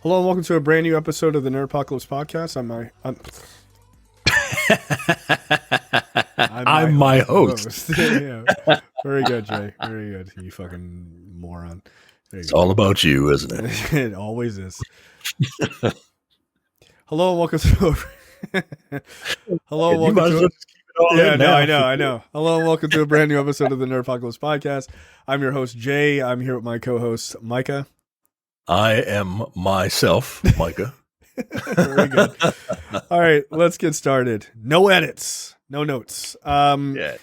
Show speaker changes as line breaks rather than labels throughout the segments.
Hello and welcome to a brand new episode of the Nerdpocalypse Podcast. I'm my host. Yeah. Very good, Jay. Very good. You fucking moron.
It's all about you, isn't it?
It always is. Hello and welcome to. Hello and welcome to. I know. Hello and welcome to a brand new episode of the Nerdpocalypse Podcast. I'm your host, Jay. I'm here with my co-host, Micah.
I am myself, Micah.
Very good. All right, let's get started. No edits, no notes.
Yeah.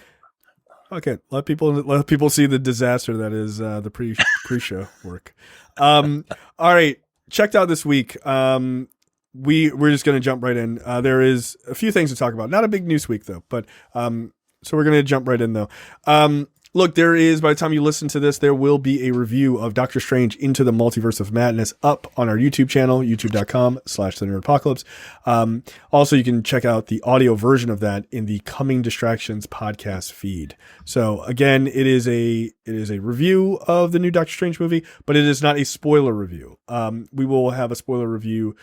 Okay, let people see the disaster that is the pre-show work. All right, checked out this week. We're just going to jump right in. There is a few things to talk about. Not a big news week though, but so we're going to jump right in though. Look, there is, by the time you listen to this, there will be a review of Doctor Strange Into the Multiverse of Madness up on our YouTube channel, youtube.com/thenerdpocalypse. Also, you can check out the audio version of that in the Coming Distractions podcast feed. So again, it is a review of the new Doctor Strange movie, but it is not a spoiler review. We will have a spoiler review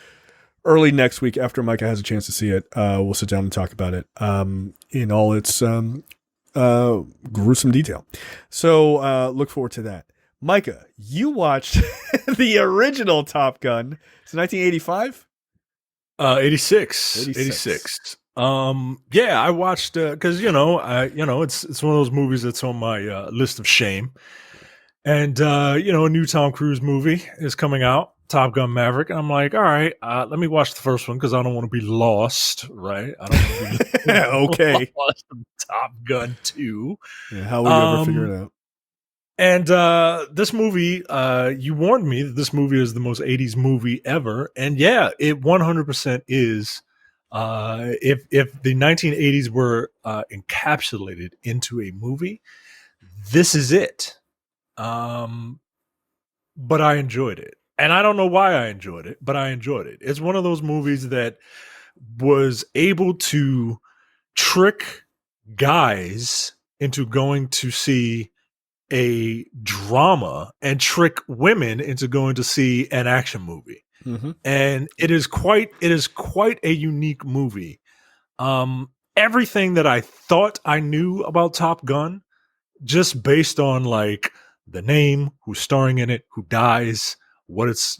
early next week after Micah has a chance to see it. We'll sit down and talk about it in all its gruesome detail. So look forward to that. Micah, you watched the original Top Gun. It's 1985?
86. Yeah, I watched because it's one of those movies that's on my list of shame. And a new Tom Cruise movie is coming out, Top Gun Maverick, and I'm like, all right, let me watch the first one because I don't want to be lost, right? I don't want to be
okay.
Lost in Top Gun 2.
Yeah, how will you ever figure it out?
And this movie, you warned me that this movie is the most 80s movie ever, and yeah, it 100% is. If the 1980s were encapsulated into a movie, this is it. But I enjoyed it. And I don't know why I enjoyed it, but I enjoyed it. It's one of those movies that was able to trick guys into going to see a drama and trick women into going to see an action movie. Mm-hmm. And it is quite a unique movie. Everything that I thought I knew about Top Gun, just based on like the name, who's starring in it, who dies, what it's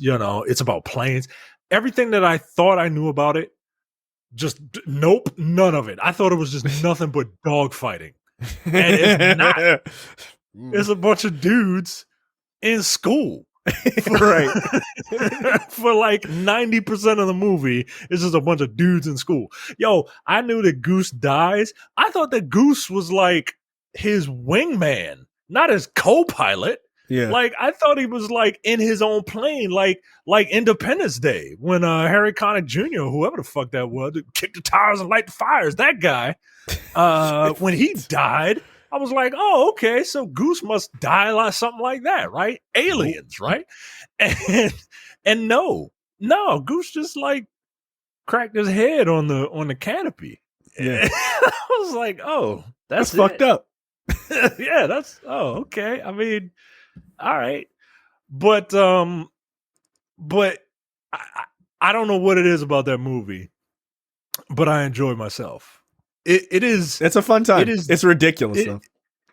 about planes. Everything that I thought I knew about it, just nope, none of it. I thought it was just nothing but dogfighting. And it's not. It's a bunch of dudes in school.
Right.
For like 90% of the movie, it's just a bunch of dudes in school. Yo, I knew that Goose dies. I thought that Goose was like his wingman, not his co-pilot.
Yeah.
Like I thought he was like in his own plane, like Independence Day when Harry Connick Jr., whoever the fuck that was, kicked the tires and light the fires. That guy, when he died, I was like, oh, okay, so Goose must die like something like that, right? Aliens, right? And no, Goose just like cracked his head on the canopy.
Yeah.
I was like, oh, that's
fucked up.
Yeah, okay. I mean, all right, but I don't know what it is about that movie, but I enjoy myself. It's
a fun time. It's ridiculous though.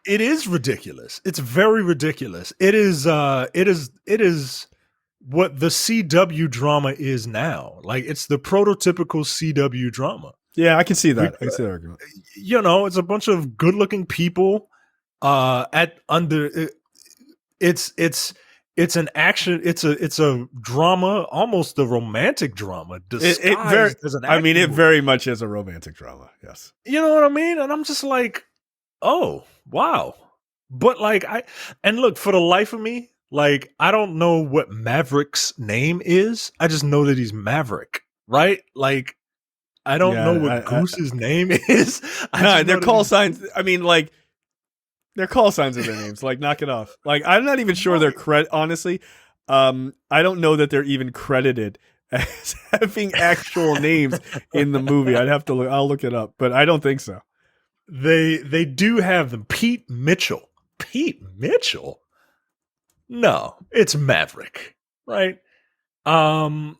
It is ridiculous. It's very ridiculous. It is what the CW drama is now. Like it's the prototypical CW drama.
Yeah, I can see that. I can see that argument.
It's a bunch of good-looking people it's an action. It's a drama, almost a romantic drama. Disguised as an action
it
movie.
very much is a romantic drama. Yes,
you know what I mean. And I'm just like, oh wow. But like look, for the life of me, like I don't know what Maverick's name is. I just know that he's Maverick, right? Like I don't know what Goose's name is.
Their call signs. I mean, like. Their call signs are their names. Like, knock it off. Like, I'm not even sure they're honestly, I don't know that they're even credited as having actual names in the movie. I'll look it up, but I don't think so.
They do have them. Pete Mitchell. No, it's Maverick, right? Yeah,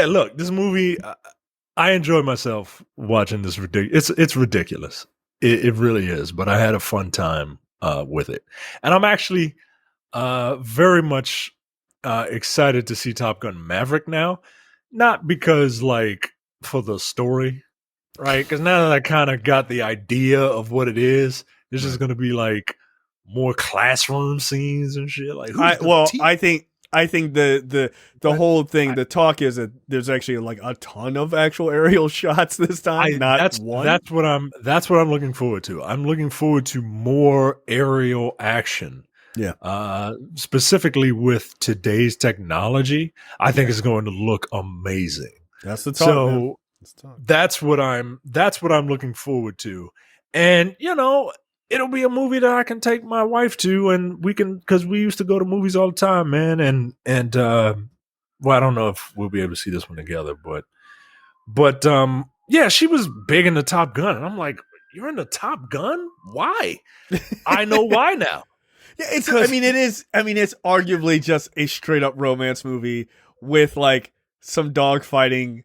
look, this movie, I enjoyed myself watching this. It's ridiculous. It really is. But I had a fun time with it, and I'm actually very much excited to see Top Gun Maverick now. Not because like for the story, right? Because now that I kind of got the idea of what it is, it's just going to be like more classroom scenes and shit. Like,
I think the whole thing, the talk is that there's actually like a ton of actual aerial shots this time, one.
That's what I'm looking forward to. I'm looking forward to more aerial action.
Yeah.
Specifically with today's technology, I think it's going to look amazing.
That's the talk.
So that's what I'm looking forward to. And it'll be a movie that I can take my wife to, and we can, because we used to go to movies all the time, man. And well, I don't know if we'll be able to see this one together, but yeah, she was big into Top Gun, and I'm like, you're into Top Gun? Why? I know why now.
Yeah, it's arguably just a straight up romance movie with like some dog fighting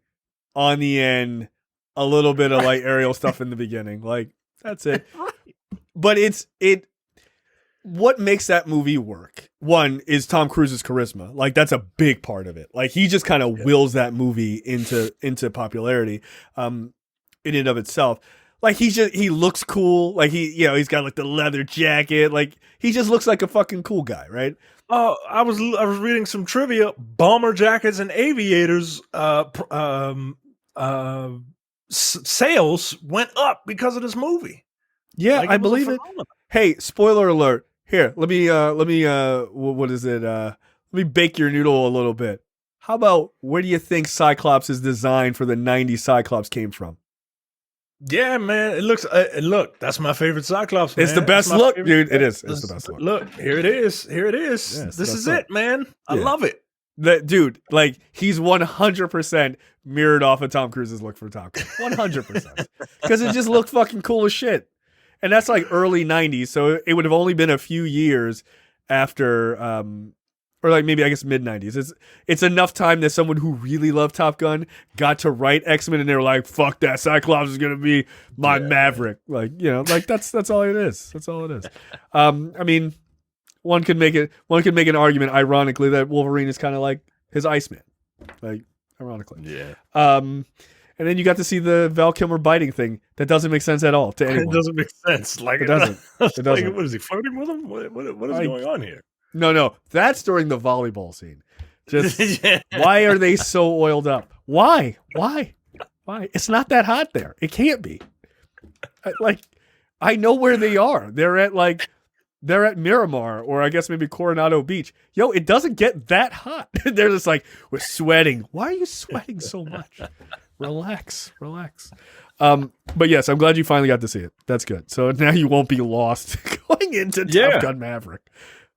on the end, a little bit of like aerial stuff in the beginning. Like, that's it. But what makes that movie work? One is Tom Cruise's charisma. Like, that's a big part of it. Like, he just kind of wills that movie into popularity in and of itself. Like, he looks cool. Like, he's got like the leather jacket. Like, he just looks like a fucking cool guy, right?
Oh, I was reading some trivia. Bomber jackets and aviators sales went up because of this movie.
Yeah, like, I believe it. Hey, spoiler alert. Here, let me what is it? Let me bake your noodle a little bit. How about, where do you think Cyclops' design for the 90s Cyclops came from?
Yeah, man. It looks. Look, that's my favorite Cyclops. Man.
It's the best look, dude. It is. It's the best look.
Look, here it is. Here it is. Yeah, this is it, man. I love it.
Dude, like, he's 100% mirrored off of Tom Cruise's look for Top Gun. 100%. Because it just looked fucking cool as shit. And that's like early 90s, so it would have only been a few years after, or like maybe I guess mid 90s. It's enough time that someone who really loved Top Gun got to write X-Men, and they were like, "Fuck that, Cyclops is gonna be my Maverick." Like, like that's all it is. That's all it is. I mean, one could make an argument, ironically, that Wolverine is kind of like his Iceman, like ironically.
Yeah.
And then you got to see the Val Kilmer biting thing. That doesn't make sense at all to anyone.
It doesn't make sense. Like,
it doesn't. It doesn't.
Like, what is he flirting with him? What is going on here?
No. That's during the volleyball scene. Just why are they so oiled up? Why? It's not that hot there. It can't be. I know where they are. They're at Miramar, or I guess maybe Coronado Beach. Yo, it doesn't get that hot. They're just like, we're sweating. Why are you sweating so much? Relax. But yes, I'm glad you finally got to see it. That's good. So now you won't be lost going into Top Gun Maverick.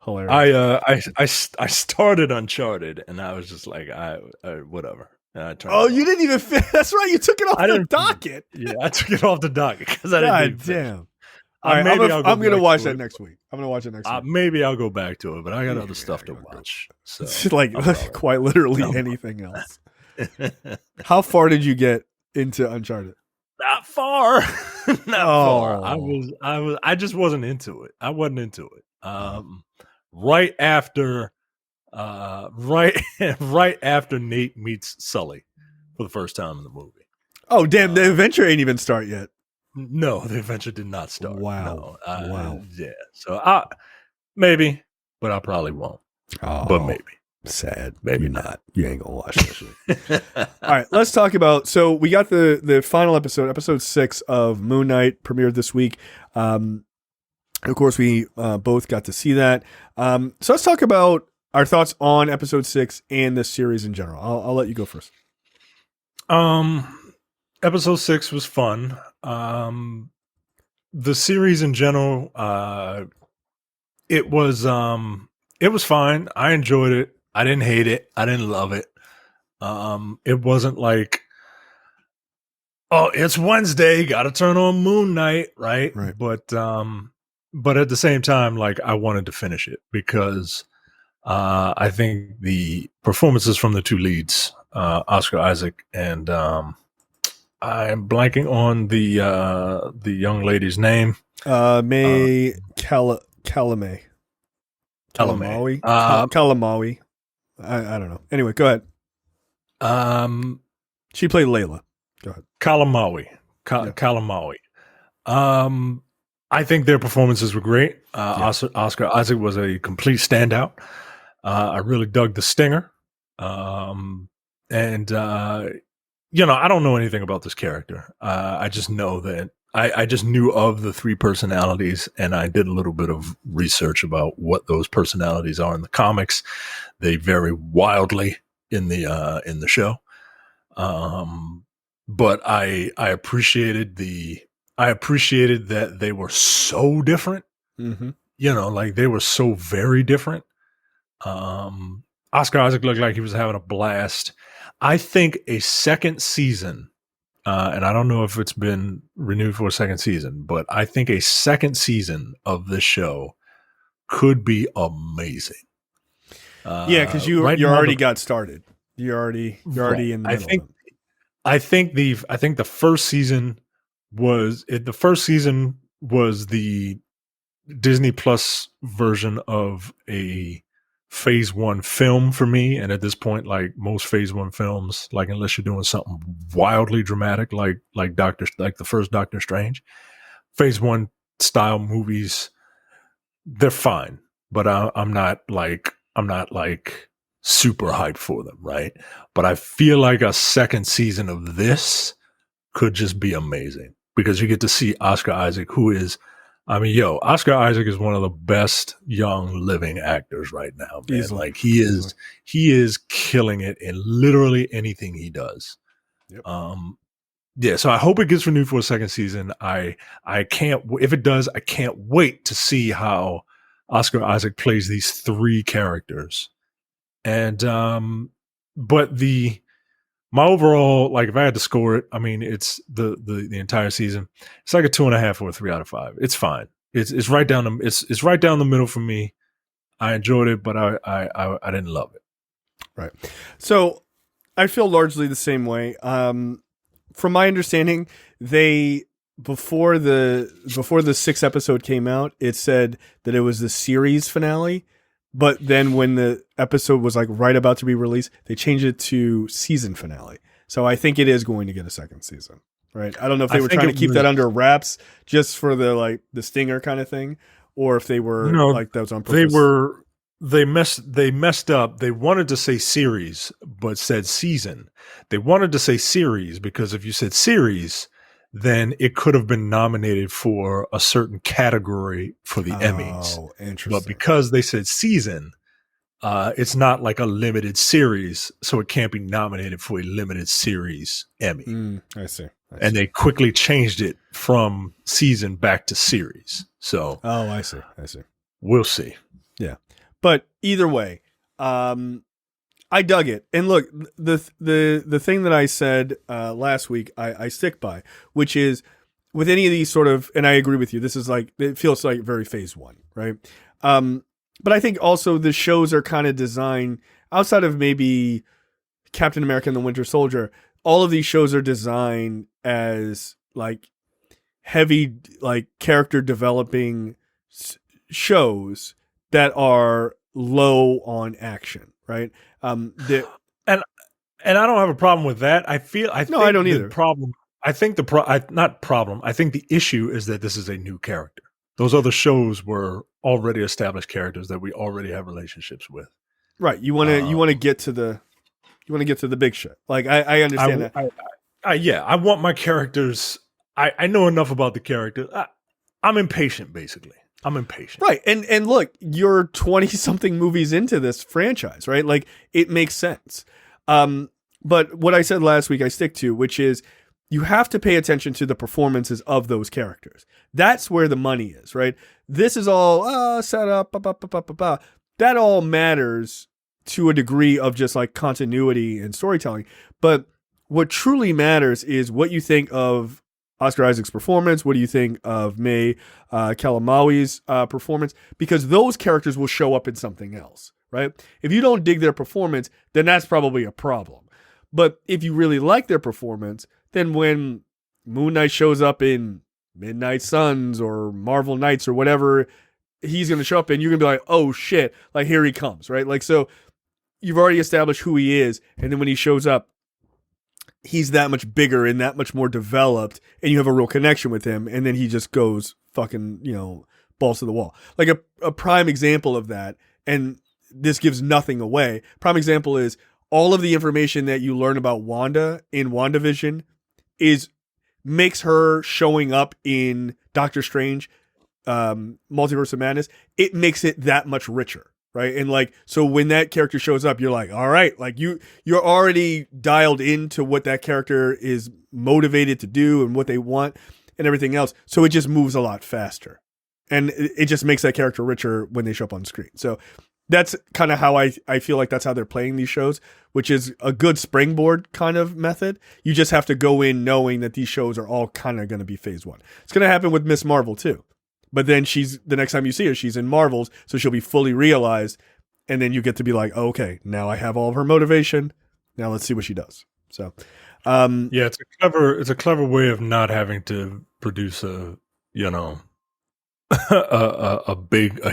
Hilarious.
I started Uncharted, and I was just like, whatever.
You didn't even that's right. You took it off the docket.
Yeah, I took it off the docket because I didn't.
God damn. All right, I'm going to watch that next week. I'm going to watch it next week.
Maybe I'll go back to it, but I got other stuff to watch. So
like quite literally anything else. How far did you get into Uncharted?
Not far. Far. I just wasn't into it. I wasn't into it. Right after Nate meets Sully for the first time in the movie.
Oh, damn, the adventure ain't even start yet.
No, the adventure did not start.
Wow.
No.
Wow.
Yeah. So maybe, but I probably won't.
Oh,
but maybe.
Sad. Maybe not. You ain't gonna watch that shit. All right, let's talk about. So we got the final episode 6 of Moon Knight premiered this week. Of course, we both got to see that. So let's talk about our thoughts on episode 6 and the series in general. I'll let you go first.
Episode 6 was fun. The series in general, it was fine. I enjoyed it. I didn't hate it. I didn't love it. It wasn't like, oh, it's Wednesday, got to turn on Moon Knight, right?
Right.
But at the same time, like, I wanted to finish it because I think the performances from the two leads, Oscar Isaac and I'm blanking on the young lady's name.
May Calamawy. Calamawy. I don't know. Anyway, go ahead. She played Layla. Go ahead.
Kalamawy. I think their performances were great. Oscar Isaac was a complete standout. I really dug the stinger. I don't know anything about this character. I just know that I just knew of the three personalities, and I did a little bit of research about what those personalities are in the comics. They vary wildly in the show. But I appreciated that they were so different.
Mm-hmm.
Like they were so very different. Oscar Isaac looked like he was having a blast. I think a second season, and I don't know if it's been renewed for a second season, but I think a second season of this show could be amazing.
Because you already got started. You're already in the middle.
I think the first season was it. The first season was the Disney Plus version of a Phase 1 film for me, and at this point, like most Phase 1 films, like unless you're doing something wildly dramatic, like the first Doctor Strange, Phase 1 style movies, they're fine, but I'm not like super hyped for them, right? But I feel like a second season of this could just be amazing because you get to see Oscar Isaac, who is. Oscar Isaac is one of the best young living actors right now, man.
Easily.
Like he is killing it in literally anything he does.
Yep.
So I hope it gets renewed for a second season. I can't, if it does, I can't wait to see how Oscar Isaac plays these three characters. And, but my overall, like if I had to score it, I mean, it's the entire season. It's like a 2.5 or a 3 out of 5. It's fine. It's right down it's right down the middle for me. I enjoyed it, but I didn't love it.
Right. So I feel largely the same way. From my understanding, before the 6th episode came out, it said that it was the series finale. But then when the episode was like right about to be released, they changed it to season finale. So I think it is going to get a second season, right? I don't know if they were trying to keep that under wraps just for the stinger kind of thing, or if they were like that was on purpose.
They messed up. They wanted to say series, but said season. They wanted to say series because if you said series, then it could have been nominated for a certain category for the Emmys.
Oh, interesting.
But because they said season, it's not like a limited series, so it can't be nominated for a limited series Emmy.
I see.
And they quickly changed it from season back to series. So,
I see.
We'll see.
Yeah, but either way, I dug it. And look, the thing that I said last week, I stick by, which is with any of these sort of, and I agree with you, this is like, it feels like very Phase 1, right? But I think also the shows are kind of designed, outside of maybe Captain America and the Winter Soldier, all of these shows are designed as like heavy, like character developing shows that are low on action, right?
And I don't have a problem with that. I don't either. I think the issue is that this is a new character. Those other shows were already established characters that we already have relationships with.
Right. You want to get to the big shit. Like I understand that.
I want my characters. I know enough about the character. I'm impatient, basically. I'm impatient.
Right. And look, you're 20 something movies into this franchise, right? Like it makes sense. But what I said last week, I stick to, which is you have to pay attention to the performances of those characters. That's where the money is, right? This is all set up. That all matters to a degree of just like continuity and storytelling. But what truly matters is what you think of Oscar Isaac's performance? What do you think of May Kalamawi's performance? Because those characters will show up in something else, right? If you don't dig their performance, then that's probably a problem. But if you really like their performance, then when Moon Knight shows up in Midnight Suns or Marvel Knights or whatever, he's going to show up and you're going to be like, oh shit, like here he comes, right? Like, so you've already established who he is. And then when he shows up, he's that much bigger and that much more developed and you have a real connection with him. And then he just goes fucking, balls to the wall. Like a prime example of that. And this gives nothing away. Prime example is all of the information that you learn about Wanda in WandaVision makes her showing up in Doctor Strange, Multiverse of Madness. It makes it that much richer. Right. And like, so when that character shows up, you're like, all right, like you're already dialed into what that character is motivated to do and what they want and everything else. So it just moves a lot faster and it just makes that character richer when they show up on screen. So that's kind of how I feel like that's how they're playing these shows, which is a good springboard kind of method. You just have to go in knowing that these shows are all kind of going to be phase one. It's going to happen with Miss Marvel too. But then the next time you see her, she's in Marvels, so she'll be fully realized, and then you get to be like, oh, okay, now I have all of her motivation. Now let's see what she does. So,
yeah, it's a clever way of not having to produce a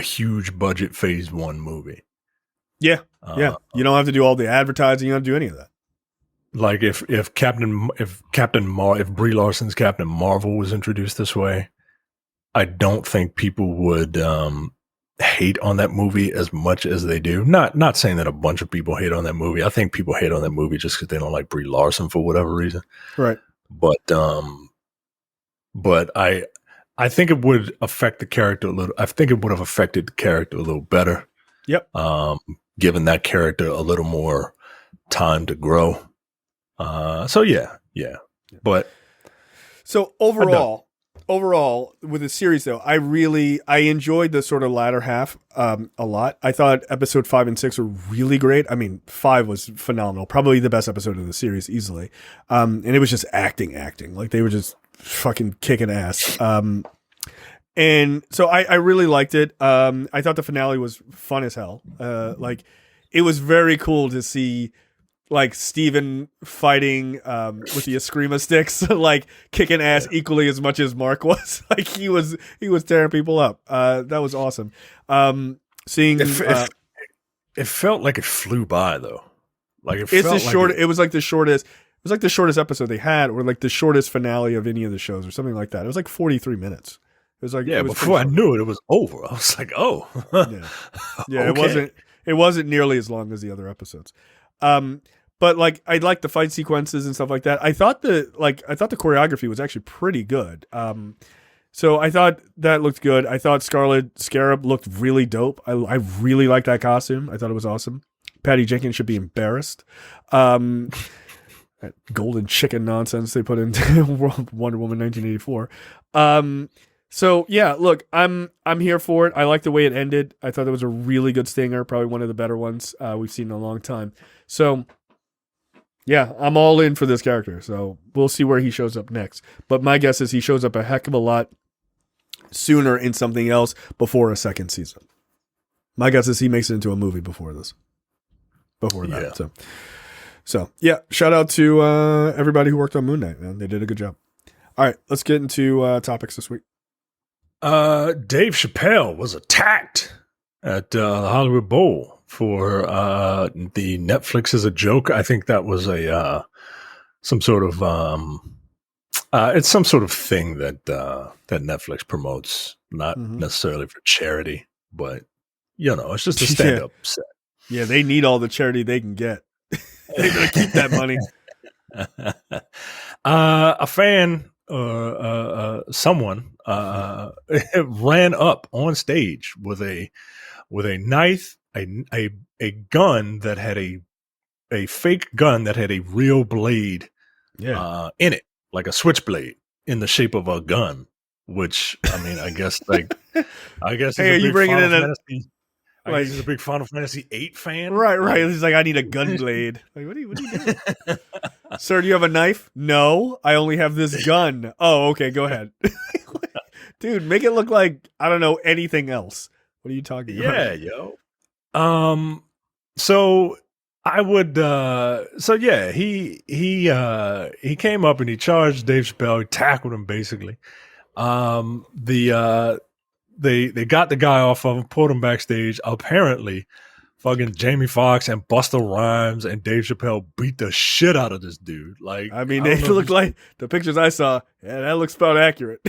huge budget phase one movie.
Yeah, yeah. You don't have to do all the advertising. You don't have to do any of that.
Like if Brie Larson's Captain Marvel was introduced this way, I don't think people would hate on that movie as much as they do. Not saying that a bunch of people hate on that movie. I think people hate on that movie just because they don't like Brie Larson for whatever reason.
Right.
But I think it would affect the character a little. I think it would have affected the character a little better.
Yep.
Given that character a little more time to grow. So yeah. But
so overall with the series though, I enjoyed the sort of latter half a lot. I thought episode 5 and 6 were really great. I mean, 5 was phenomenal, probably the best episode of the series easily. And it was just acting. Like they were just fucking kicking ass. And so I really liked it. I thought the finale was fun as hell. Like it was very cool to see like Steven fighting with the Eskrima sticks, like kicking ass equally as much as Mark was. Like he was tearing people up. That was awesome. Seeing
it felt like it flew by though. Like it
was like the shortest episode they had, or like the shortest finale of any of the shows, or something like that. It was like 43 minutes. It was like
before I knew it was over. I was like, oh,
yeah. Okay. It wasn't nearly as long as the other episodes. But like I liked the fight sequences and stuff like that. I thought the choreography was actually pretty good. So I thought that looked good. I thought Scarlet Scarab looked really dope. I really liked that costume. I thought it was awesome. Patty Jenkins should be embarrassed. That golden chicken nonsense they put into Wonder Woman 1984. So yeah, look, I'm here for it. I like the way it ended. I thought that was a really good stinger, probably one of the better ones we've seen in a long time. So yeah, I'm all in for this character. So we'll see where he shows up next. But my guess is he shows up a heck of a lot sooner in something else before a second season. My guess is he makes it into a movie before this. Before that. Yeah. So yeah, shout out to everybody who worked on Moon Knight, man. They did a good job. All right, let's get into topics this week.
Dave Chappelle was attacked at the Hollywood Bowl for the Netflix is a joke. I think that was some sort of it's some sort of thing that Netflix promotes, not necessarily for charity, but it's just a stand-up set.
Yeah, they need all the charity they can get. They're gonna keep that money.
A fan someone ran up on stage with a knife, a gun that had a fake gun that had a real blade in it, like a switchblade in the shape of a gun. Which I mean, I guess
hey, are you bringing in Like
he's a big Final Fantasy VIII fan.
Right. He's like, I need a gun blade. Like, what are you doing? Sir, do you have a knife? No, I only have this gun. Oh, okay, go ahead. Dude, make it look like, I don't know, anything else. What are you talking about?
Yeah, yo. So I would so yeah, he came up and he charged Dave Chappelle, he tackled him basically. They got the guy off of him, pulled him backstage. Apparently, fucking Jamie Foxx and Busta Rhymes and Dave Chappelle beat the shit out of this dude. Like,
I mean, they look like the pictures I saw. Yeah, that looks about accurate.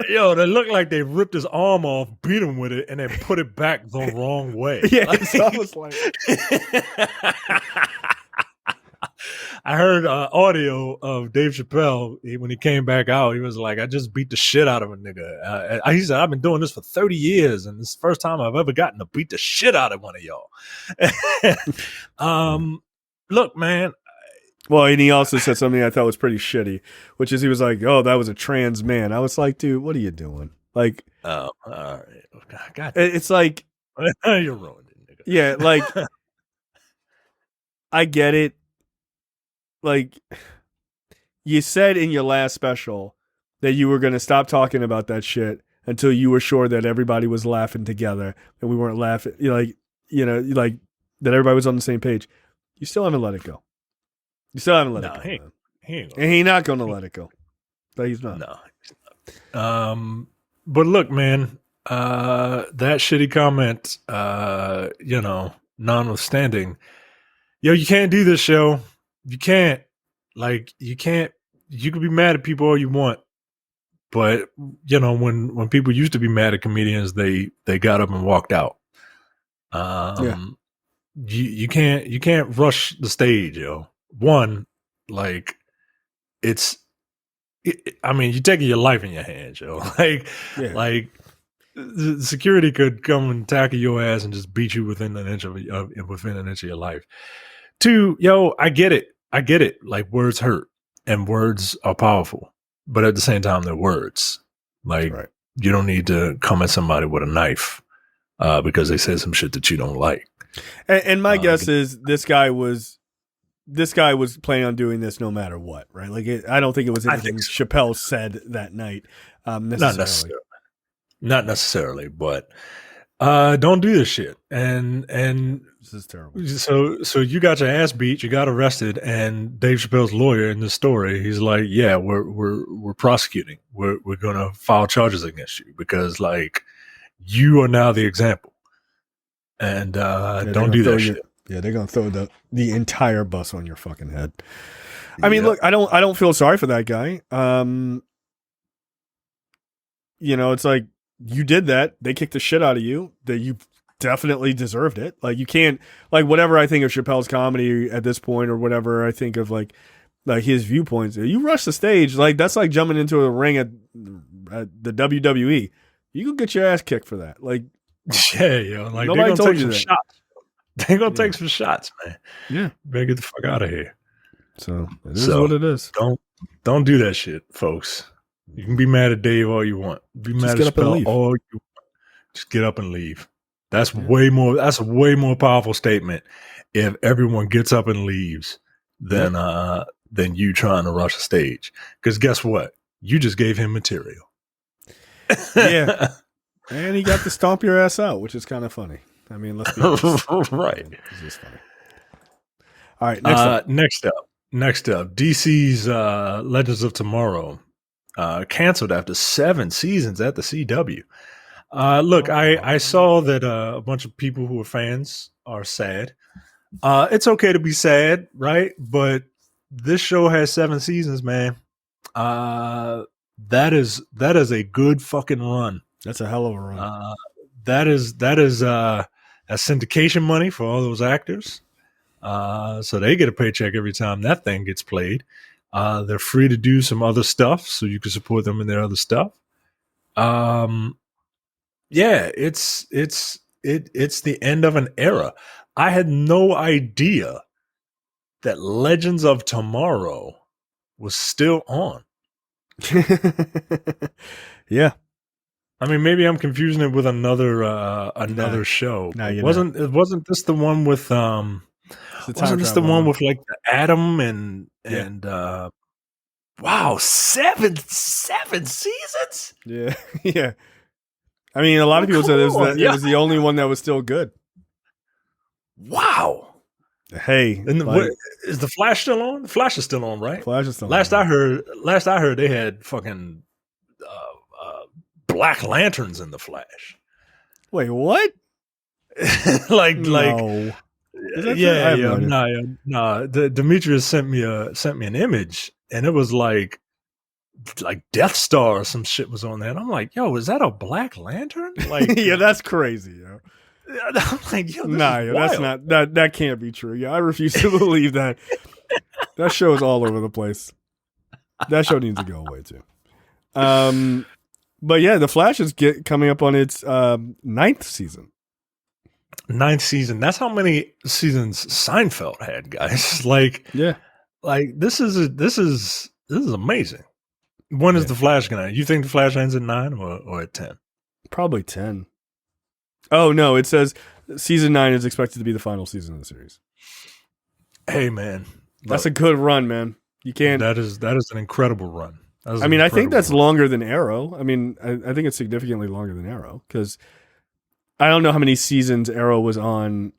Yo, they look like they ripped his arm off, beat him with it, and then put it back the wrong way.
Yeah, it's almost like.
I heard audio of Dave Chappelle when he came back out. He was like, "I just beat the shit out of a nigga." He said, "I've been doing this for 30 years, and this is the first time I've ever gotten to beat the shit out of one of y'all." Look, man.
Well, and he also said something I thought was pretty shitty, which is he was like, "Oh, that was a trans man." I was like, "Dude, what are you doing?" Like,
all right, God,
it's like
you're ruined it, nigga.
Yeah, like I get it. Like, you said in your last special that you were going to stop talking about that shit until you were sure that everybody was laughing together and we weren't laughing. Like that everybody was on the same page. You still haven't let it go. You still haven't let it go.
He ain't
and he's not going to let it go. But he's not.
No, he's not. But look, man, that shitty comment, notwithstanding, yo, you can't do this show. You can't. You can't. You can be mad at people all you want, but when people used to be mad at comedians, they got up and walked out. You can't rush the stage, yo. One, like, I mean, you're taking your life in your hands, yo. Like security could come and tackle your ass and just beat you within an inch of your life. Two, yo, I get it. Like, words hurt and words are powerful, but at the same time, they're words. Like, right. You don't need to come at somebody with a knife because they said some shit that you don't like.
And my guess is this guy was planning on doing this no matter what, right? Like, I don't think it was anything Chappelle said that night.
Not necessarily, but don't do this shit. And
this is terrible.
So you got your ass beat, you got arrested, and Dave Chappelle's lawyer in the story, he's like, yeah, we're prosecuting. We're gonna file charges against you because, like, you are now the example. And don't do that shit.
Yeah, they're gonna throw the entire bus on your fucking head. I mean, look, I don't feel sorry for that guy. It's like, you did that. They kicked the shit out of you. That you definitely deserved it. Like, you can't, like, whatever I think of Chappelle's comedy at this point, or whatever I think of like his viewpoints. You rush the stage, like, that's like jumping into a ring at the WWE. You can get your ass kicked for that. Like,
yeah, yo, like,
nobody told you that.
Shots. They're gonna take some shots, man.
Yeah,
better get the fuck out of here.
So it is what it is.
Don't do that shit, folks. You can be mad at Dave all you want. Be mad at Chappelle all you want. Just get up and leave. That's way more. That's a way more powerful statement if everyone gets up and leaves than you trying to rush a stage. Because guess what? You just gave him material.
Yeah, and he got to stomp your ass out, which is kind of funny. I mean, let's be honest.
Right.
This is funny. All right.
Next up, DC's Legends of Tomorrow canceled after 7 seasons at the CW. Look, I saw that a bunch of people who are fans are sad. It's okay to be sad, right? But this show has 7 seasons, man. That is a good fucking run.
That's a hell of a run.
That is a syndication money for all those actors. So they get a paycheck every time that thing gets played. They're free to do some other stuff, so you can support them in their other stuff. Yeah, it's the end of an era. I had no idea that Legends of Tomorrow was still on.
Yeah.
I mean, maybe I'm confusing it with another show.
No, you're
Wasn't this the one with wasn't this the one with like the Atom and wow, seven seasons?
Yeah. Yeah. I mean, a lot of people said it was the only one that was still good.
Wow.
Hey,
and is the Flash still on? The Flash is still on, right?
Flash is still
last
on.
Last I heard, they had fucking Black Lanterns in the Flash.
Wait, what?
No. Demetrius sent me an image, and it was like Death Star or some shit was on there, and I'm like, yo, is that a Black Lantern? Like,
yeah, that's crazy, yo.
I'm like, yo,
that's not that can't be true. Yeah, I refuse to believe that. That show is all over the place. That show needs to go away too. But yeah, the Flash is coming up on its 9th season.
9th season. That's how many seasons Seinfeld had, guys. Like,
yeah,
like this is amazing. When is the Flash gonna end? You think the Flash ends at 9 or at 10?
Probably 10. Oh no, it says season 9 is expected to be the final season of the series.
Hey man,
that's a good run, man. You can't.
That is an incredible run.
I mean, I think that's longer than Arrow. I mean, I think it's significantly longer than Arrow because I don't know how many seasons Arrow was on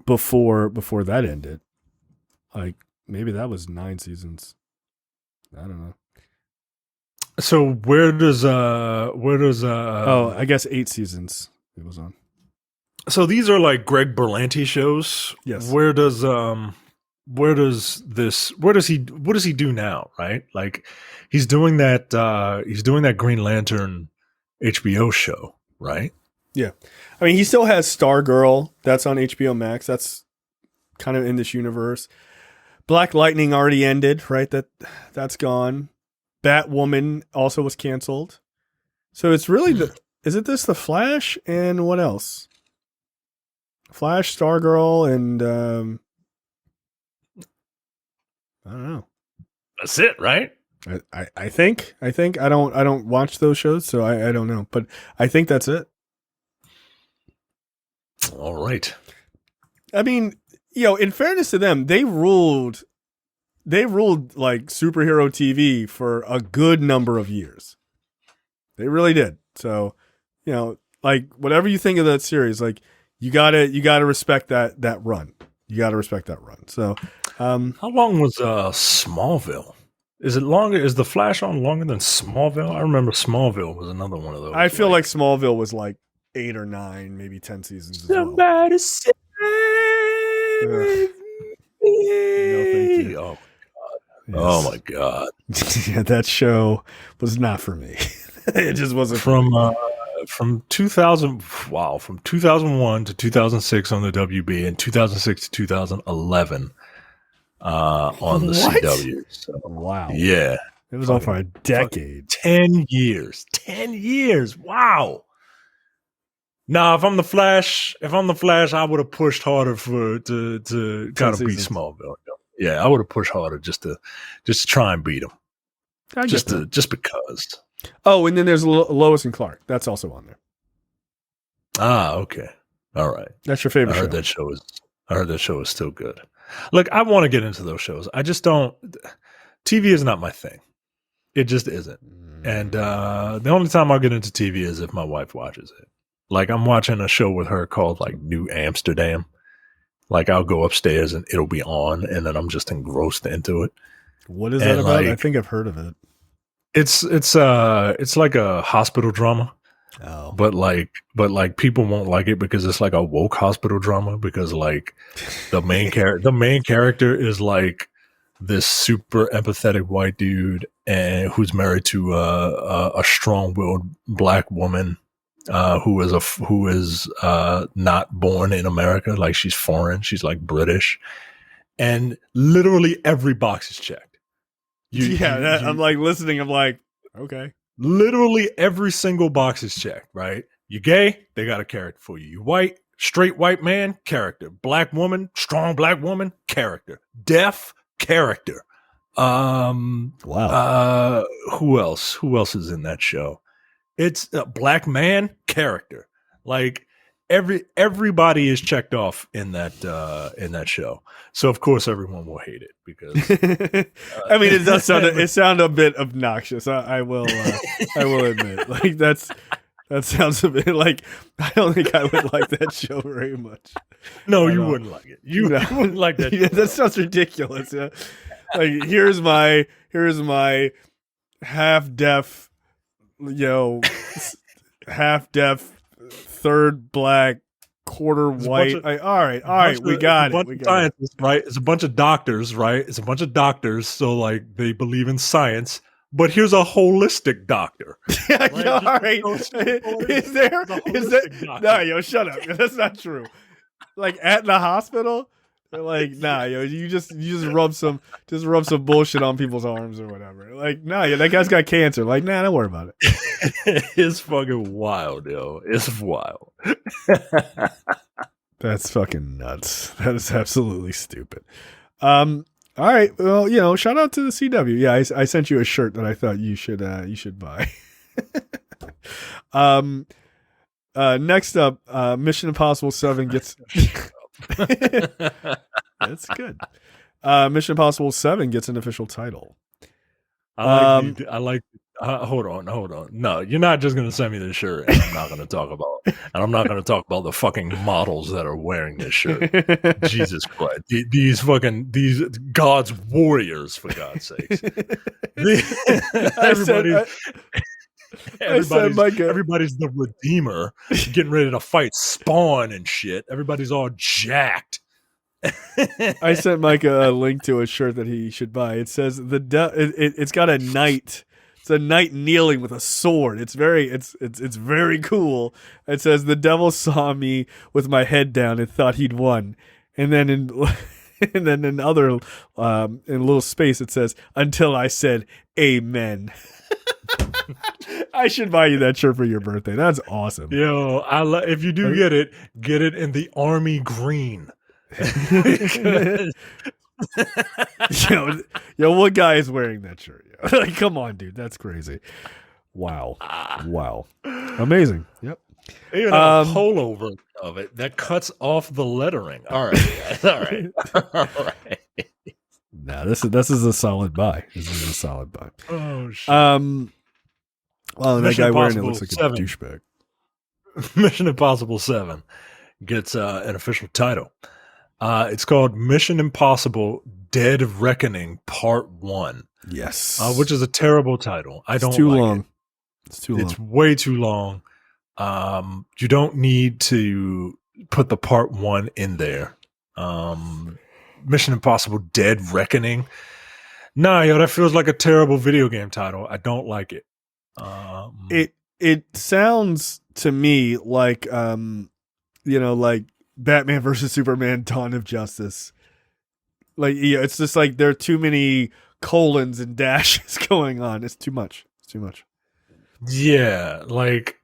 before that ended. Like maybe that was 9 seasons. I don't know.
So where does
I guess 8 seasons it was on.
So these are like Greg Berlanti shows.
Yes.
Where does he do now, right? Like he's doing that Green Lantern HBO show, right?
Yeah. I mean, he still has Stargirl. That's on HBO Max. That's kind of in this universe. Black Lightning already ended, right? That's gone. Batwoman also was canceled. So it's really isn't this the Flash and what else? Flash, Stargirl, and I don't know.
That's it, right?
I think I don't watch those shows, so I don't know, but I think that's it.
All right.
I mean, in fairness to them, they ruled like superhero TV for a good number of years. They really did. So, like whatever you think of that series, like you gotta respect that run. You gotta respect that run. So,
how long was Smallville? Is it longer? Is the Flash on longer than Smallville? I remember Smallville was another one of those.
I feel like Smallville was like 8 or 9, maybe 10 seasons.
Somebody save me.
No, thank you.
Oh. Yes. Oh my god!
Yeah, that show was not for me. It just wasn't
from 2000. Wow, from 2001 to 2006 on the WB, and 2006 to 2011 on the CW. So,
wow,
yeah,
it was on for a decade.
10 years. 10 years. Wow. Now, if I'm the Flash, I would have pushed harder to kind of beat Smallville. Yeah, I would have pushed harder just to try and beat him. Just because.
Oh, and then there's Lois and Clark. That's also on there.
Ah, okay. All right.
That's your favorite
show. I heard that show is still good. Look, I want to get into those shows. I just don't. TV is not my thing. It just isn't. And the only time I'll get into TV is if my wife watches it. Like I'm watching a show with her called like New Amsterdam. Like I'll go upstairs and it'll be on, and then I'm just engrossed into it.
What is that about? I think I've heard of it.
It's like a hospital drama.
Oh.
But like people won't like it because it's like a woke hospital drama, because like the main character is like this super empathetic white dude and who's married to a strong-willed black woman who is not born in America. Like she's foreign. She's like British, and literally every box is checked.
I'm like listening. I'm like, okay.
Literally every single box is checked, right? You gay, they got a character for you. You white, straight white man, character. Black woman, strong black woman, character. Deaf, character.
Wow.
Who else? Who else is in that show? It's a black man character. Like everybody is checked off in that show. So of course everyone will hate it because
I mean, it does sound a bit obnoxious. I will admit, like that sounds a bit like, I don't think I would like that show very much.
No, you wouldn't like it. You wouldn't like that.
Yeah, that sounds ridiculous. Yeah. Like here's my half deaf, half deaf, third black, quarter white. All right, we got it. We got it.
Right? It's a bunch of doctors, right? It's a bunch of doctors, so like they believe in science. But here's a holistic doctor.
Yeah, right? All right. Is there? No, yo, shut up. That's not true. Like at the hospital, they're like, nah, yo, you just rub some bullshit on people's arms or whatever. Like, nah, yo, that guy's got cancer. Like, nah, don't worry about it.
It's fucking wild, yo. It's wild.
That's fucking nuts. That is absolutely stupid. All right. Well, shout out to the CW. Yeah, I sent you a shirt that I thought you should buy. Next up, Mission Impossible 7 gets That's good. Mission Impossible 7 gets an official title.
Hold on. No, you're not just going to send me this shirt and I'm not going to talk about the fucking models that are wearing this shirt. Jesus Christ. These God's warriors, for God's sakes. Everybody's the Redeemer getting ready to fight Spawn and shit. Everybody's all jacked.
I sent Micah a link to a shirt that he should buy. It says it's got a knight. It's a knight kneeling with a sword. It's very cool. It says the devil saw me with my head down and thought he'd won. And then in other in a little space it says until I said amen. I should buy you that shirt for your birthday. That's awesome.
Yo, if you do get it in the army green.
yo, what guy is wearing that shirt? Like, come on, dude, that's crazy. Wow, amazing. Yep.
Even a pullover of it that cuts off the lettering. All right, all right.
Nah, this is a solid buy.
Oh shit.
Well, that guy wearing it looks like a douchebag.
Mission Impossible 7 gets an official title. It's called Mission Impossible Dead Reckoning Part 1.
Yes.
Which is a terrible title. It's too long. It's way too long. You don't need to put the Part 1 in there. Mission Impossible Dead Reckoning. Nah, yo, that feels like a terrible video game title. I don't like it.
It sounds to me like like Batman versus Superman Dawn of Justice. Like, yeah, it's just like there are too many colons and dashes going on. It's too much.
Yeah, like,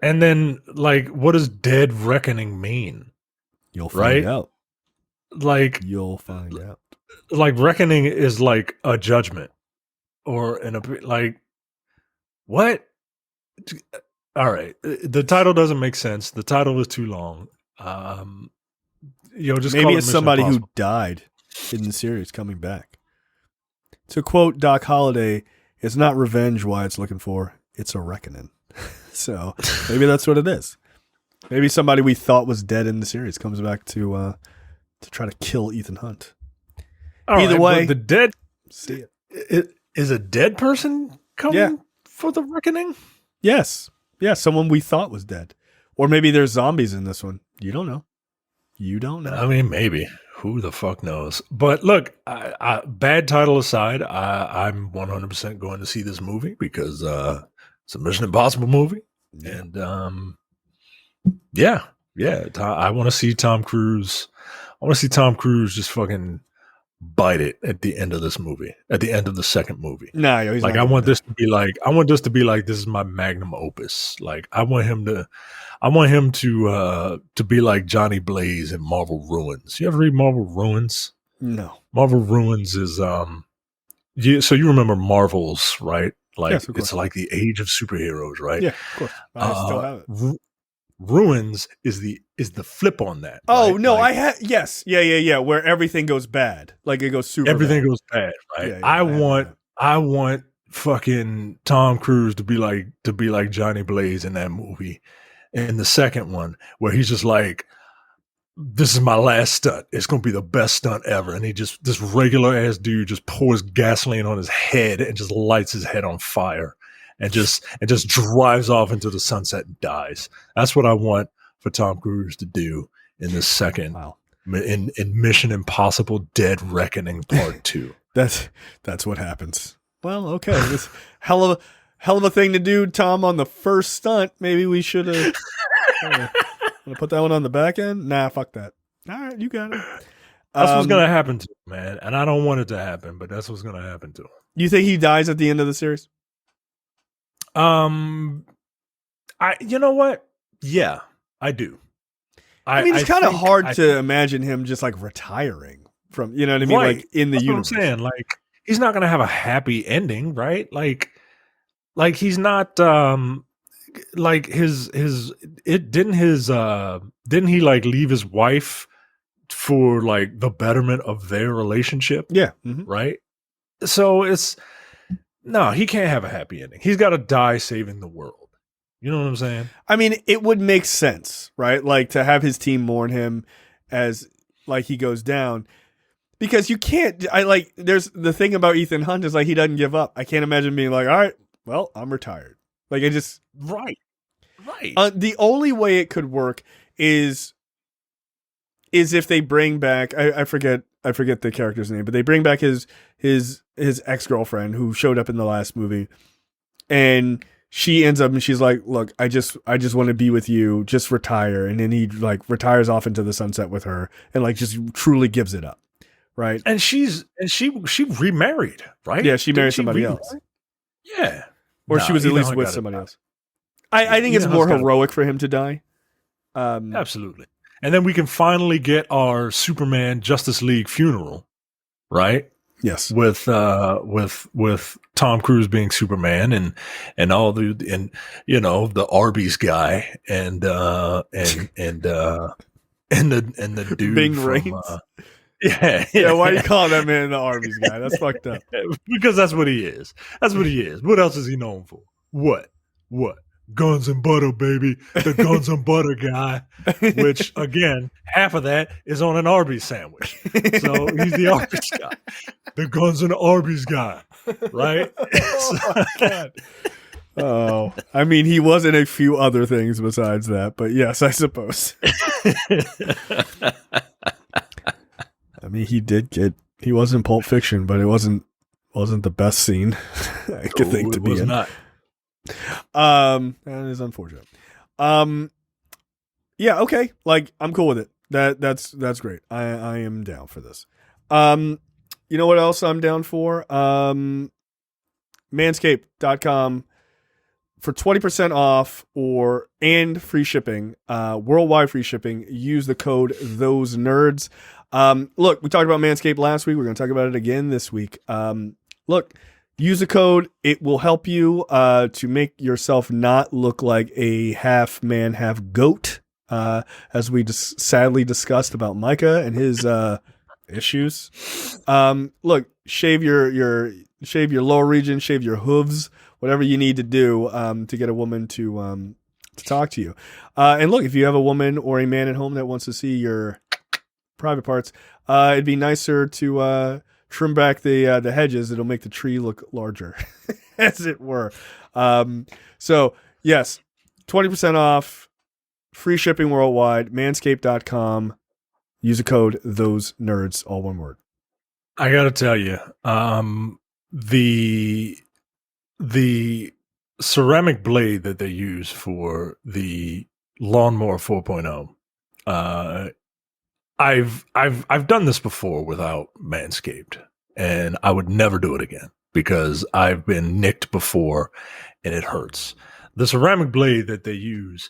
and then like, what does Dead Reckoning mean?
You'll find out.
Like,
you'll find out.
Like, reckoning is like a judgment or like, what? All right, the title doesn't make sense. The title is too long. Just
maybe it's somebody who died in the series coming back. To quote Doc Holliday, it's not revenge why it's looking for, it's a reckoning. So maybe that's what it is. Maybe somebody we thought was dead in the series comes back to try to kill Ethan Hunt. Either way,
the dead.
See
it is a dead person coming for the reckoning.
Yes, someone we thought was dead, or maybe there's zombies in this one. You don't know. I
mean, maybe. Who the fuck knows? But look, bad title aside, I'm 100% going to see this movie because it's a Mission Impossible movie, and I want to see Tom Cruise. I want to see Tom Cruise just fucking bite it at the end of this movie, at the end of the second movie.
Nah, he's
like, I want this to be like, this is my magnum opus. Like, I want him to be like Johnny Blaze in Marvel Ruins. You ever read Marvel Ruins?
No.
Marvel Ruins is so you remember Marvel's, right? Like
Yes, of course.
it's like the age of superheroes, right?
Yeah, of course. I still have it.
Ruins is the flip on that.
Oh
right?
no,
like,
I had yes, yeah, where everything goes bad, like it goes super.
Everything
bad.
goes bad, right?
Yeah,
I want fucking Tom Cruise to be like Johnny Blaze in that movie. And the second one, where he's just like, this is my last stunt. It's going to be the best stunt ever. And he just, this regular ass dude just pours gasoline on his head and just lights his head on fire and just drives off into the sunset and dies. That's what I want for Tom Cruise to do in this second, in Mission Impossible Dead Reckoning Part 2.
That's what happens. Well, okay. This hell of a thing to do, Tom, on the first stunt. Maybe we should have put that one on the back end. Nah, fuck that. All right, you got it.
That's what's gonna happen to him, man. And I don't want it to happen, but that's what's gonna happen to him.
You think he dies at the end of the series?
You know what? Yeah, I do.
I mean, it's kind of hard to imagine him just like retiring from, you know what I mean?
Right.
Like in the
That's
universe.
What I'm saying, like, he's not gonna have a happy ending, right? Like he's not like didn't he like leave his wife for like the betterment of their relationship?
Yeah. Mm-hmm.
Right. So he can't have a happy ending. He's got to die saving the world. You know what I'm saying?
I mean, it would make sense, right? Like to have his team mourn him as like he goes down, because you can't. There's the thing about Ethan Hunt is like he doesn't give up. I can't imagine being like, all right, well, I'm retired. Like it just
right.
The only way it could work is if they bring back. I forget the character's name, but they bring back his ex-girlfriend who showed up in the last movie, and she ends up and she's like, look, I just want to be with you, just retire. And then he like retires off into the sunset with her and like just truly gives it up. Right.
And she remarried, right?
Yeah. She married somebody else.
Yeah.
Or she was at least with somebody else. I think it's more heroic for him to die.
Absolutely. And then we can finally get our Superman Justice League funeral, right?
Yes.
With Tom Cruise being Superman and all the Arby's guy and the dude
Bing
from,
Raines.
Yeah.
Why do you call that man the Arby's guy? That's fucked up.
Because that's what he is. What else is he known for? What? Guns and butter, baby. The guns and butter guy. Which, again, half of that is on an Arby's sandwich. So he's the Arby's guy. The guns and Arby's guy. Right?
Oh, my God. Oh, I mean, he was in a few other things besides that, but yes, I suppose. I mean, he was in Pulp Fiction, but it wasn't the best scene I could think to be in.
Not.
That is unfortunate. Yeah, okay. Like, I'm cool with it. That's great. I am down for this. You know what else I'm down for? Manscaped.com for 20% off and free shipping, worldwide free shipping. Use the code THOSENERDS. Look, we talked about Manscaped last week. We're going to talk about it again this week. Look, use the code. It will help you to make yourself not look like a half man, half goat, as we sadly discussed about Micah and his issues. Look, shave your lower region, shave your hooves, whatever you need to do to get a woman to talk to you. And look, if you have a woman or a man at home that wants to see your private parts, it'd be nicer to trim back the hedges. It'll make the tree look larger, as it were. So yes, 20% off, free shipping worldwide, manscaped.com. Use the code THOSENERDS, all one word.
I got to tell you, the ceramic blade that they use for the Lawnmower 4.0, I've done this before without Manscaped, and I would never do it again because I've been nicked before and it hurts. The ceramic blade that they use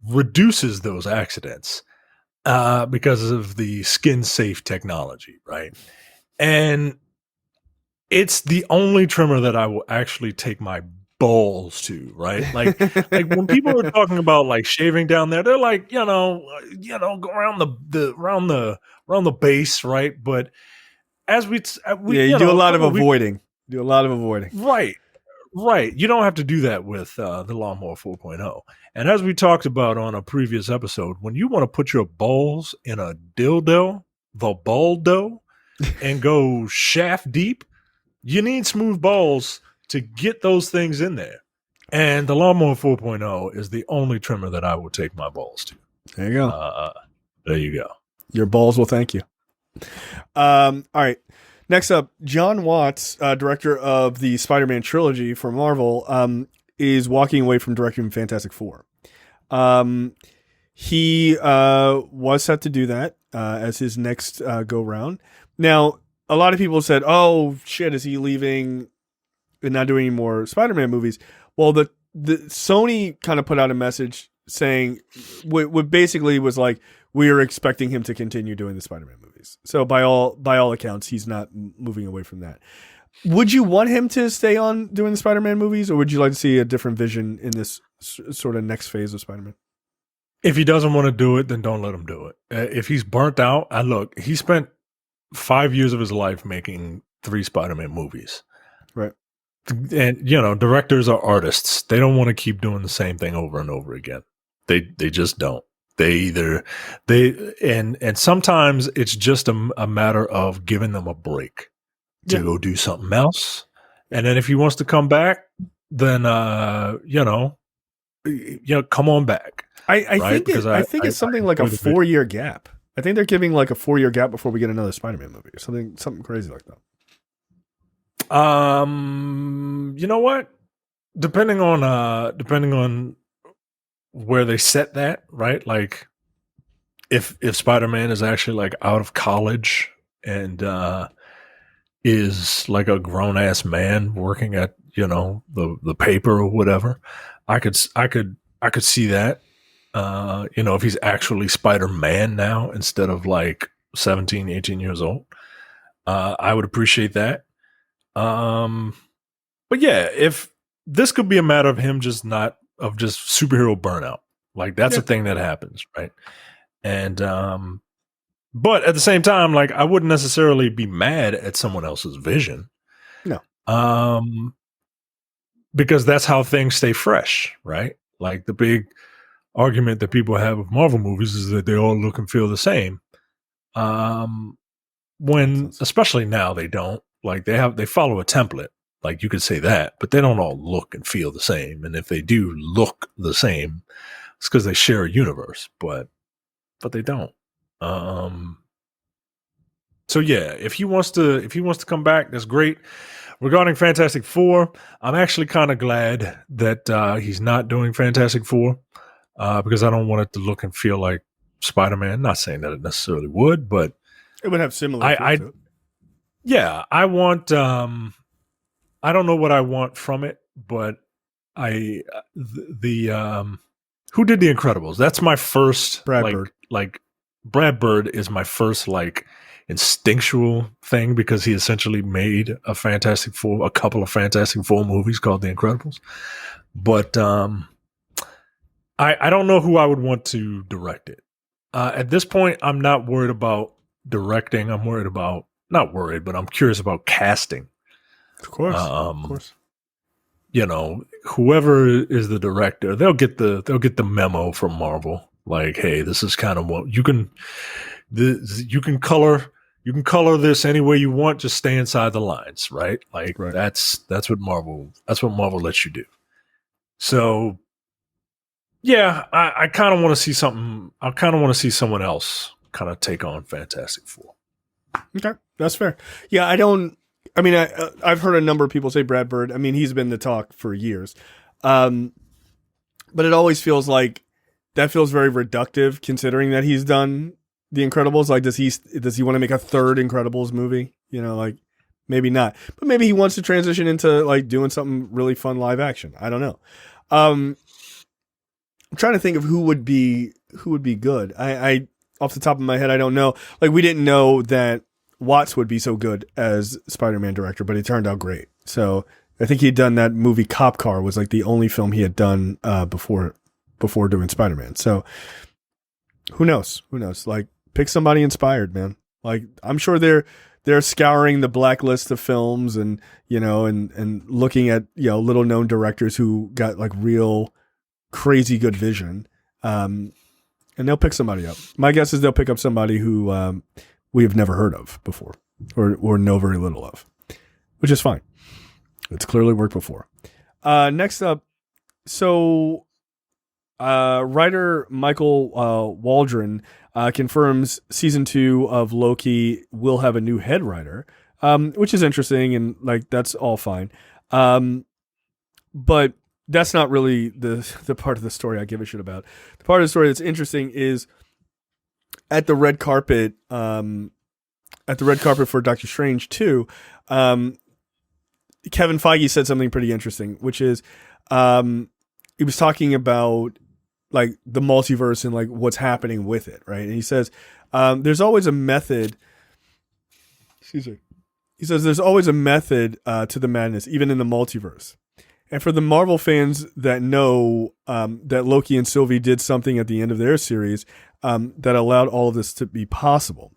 reduces those accidents because of the skin safe technology, right? And it's the only trimmer that I will actually take my balls to, right? Like when people are talking about like shaving down there, they're like, go around the base, right? But as we
Yeah, you do a lot of avoiding. Do a lot of avoiding.
Right. Right. You don't have to do that with the Lawnmower 4.0. And as we talked about on a previous episode, when you want to put your balls in a dildo, the baldo, and go shaft deep, you need smooth balls to get those things in there. And the Lawnmower 4.0 is the only trimmer that I will take my balls to.
There you go.
There you go.
Your balls will thank you. All right. Next up, John Watts, director of the Spider-Man trilogy for Marvel, is walking away from directing Fantastic Four. He was set to do that as his next go round. Now, a lot of people said, "Oh shit, is he leaving and not doing any more Spider-Man movies?" Well, the Sony kind of put out a message saying what basically was like, we are expecting him to continue doing the Spider-Man movies. So by all accounts, he's not moving away from that. Would you want him to stay on doing the Spider-Man movies, or would you like to see a different vision in this sort of next phase of Spider-Man?
If he doesn't want to do it, then don't let him do it. If he's burnt out, look, he spent 5 years of his life making 3 Spider-Man movies.
Right.
And, directors are artists. They don't want to keep doing the same thing over and over again. They just don't. And sometimes it's just a matter of giving them a break to go do something else. And then if he wants to come back, then, come on back.
I think it's something like a 4-year gap. I think they're giving like a 4-year gap before we get another Spider-Man movie or something crazy like that.
You know what? Depending on where they set that, right? Like if Spider-Man is actually like out of college and is like a grown ass man working at, the paper or whatever, I could see that. If he's actually Spider-Man now instead of like 17, 18 years old, I would appreciate that. But yeah, if this could be a matter of him just superhero burnout, like that's a thing that happens, right? And but at the same time, like I wouldn't necessarily be mad at someone else's vision,
no,
because that's how things stay fresh, right? Like the big argument that people have with Marvel movies is that they all look and feel the same. When especially now they don't. Like they follow a template, like you could say that, but they don't all look and feel the same. And if they do look the same, it's because they share a universe, but they don't. So yeah, if he wants to come back, that's great. Regarding Fantastic Four, I'm actually kind of glad that he's not doing Fantastic Four because I don't want it to look and feel like Spider-Man. Not saying that it necessarily would, but
it would have similar.
Yeah, I want. I don't know what I want from it, but who did The Incredibles? That's my first.
Bird.
Like Brad Bird is my first like instinctual thing because he essentially made a couple of Fantastic Four movies called The Incredibles. But I don't know who I would want to direct it. At this point, I'm not worried about directing. I'm worried about. Not worried, but I'm curious about casting.
Of course.
Whoever is the director, they'll get the memo from Marvel. Like, hey, this is kind of what you can color this any way you want. Just stay inside the lines, right? Like that's what Marvel lets you do. So, yeah, I kind of want to see something. I kind of want to see someone else kind of take on Fantastic Four.
Okay, that's fair. Yeah, I've heard a number of people say Brad Bird. I mean, he's been the talk for years. But it always feels like that feels very reductive considering that he's done The Incredibles. Like, does he want to make a third Incredibles movie? Like maybe not, but maybe he wants to transition into like doing something really fun live action. I don't know. I'm trying to think of who would be good. I off the top of my head, I don't know. Like, we didn't know that Watts would be so good as Spider-Man director, but he turned out great. So I think he'd done that movie Cop Car was like the only film he had done before doing Spider-Man. So who knows? Like, pick somebody inspired, man. Like, I'm sure they're scouring the blacklist of films and, you know, and looking at, you know, little known directors who got like real crazy good vision. And they'll pick somebody up. My guess is they'll pick up somebody who we have never heard of before or know very little of, which is fine. It's clearly worked before. Next up, so writer Michael Waldron confirms season 2 of Loki will have a new head writer, which is interesting, and like that's all fine. But that's not really the part of the story I give a shit about. The part of the story that's interesting is at the red carpet for Doctor Strange 2, Kevin Feige said something pretty interesting, which is he was talking about like the multiverse and like what's happening with it, right? And he says there's always a method. Excuse me. He says there's always a method to the madness, even in the multiverse. And for the Marvel fans that know that Loki and Sylvie did something at the end of their series that allowed all of this to be possible.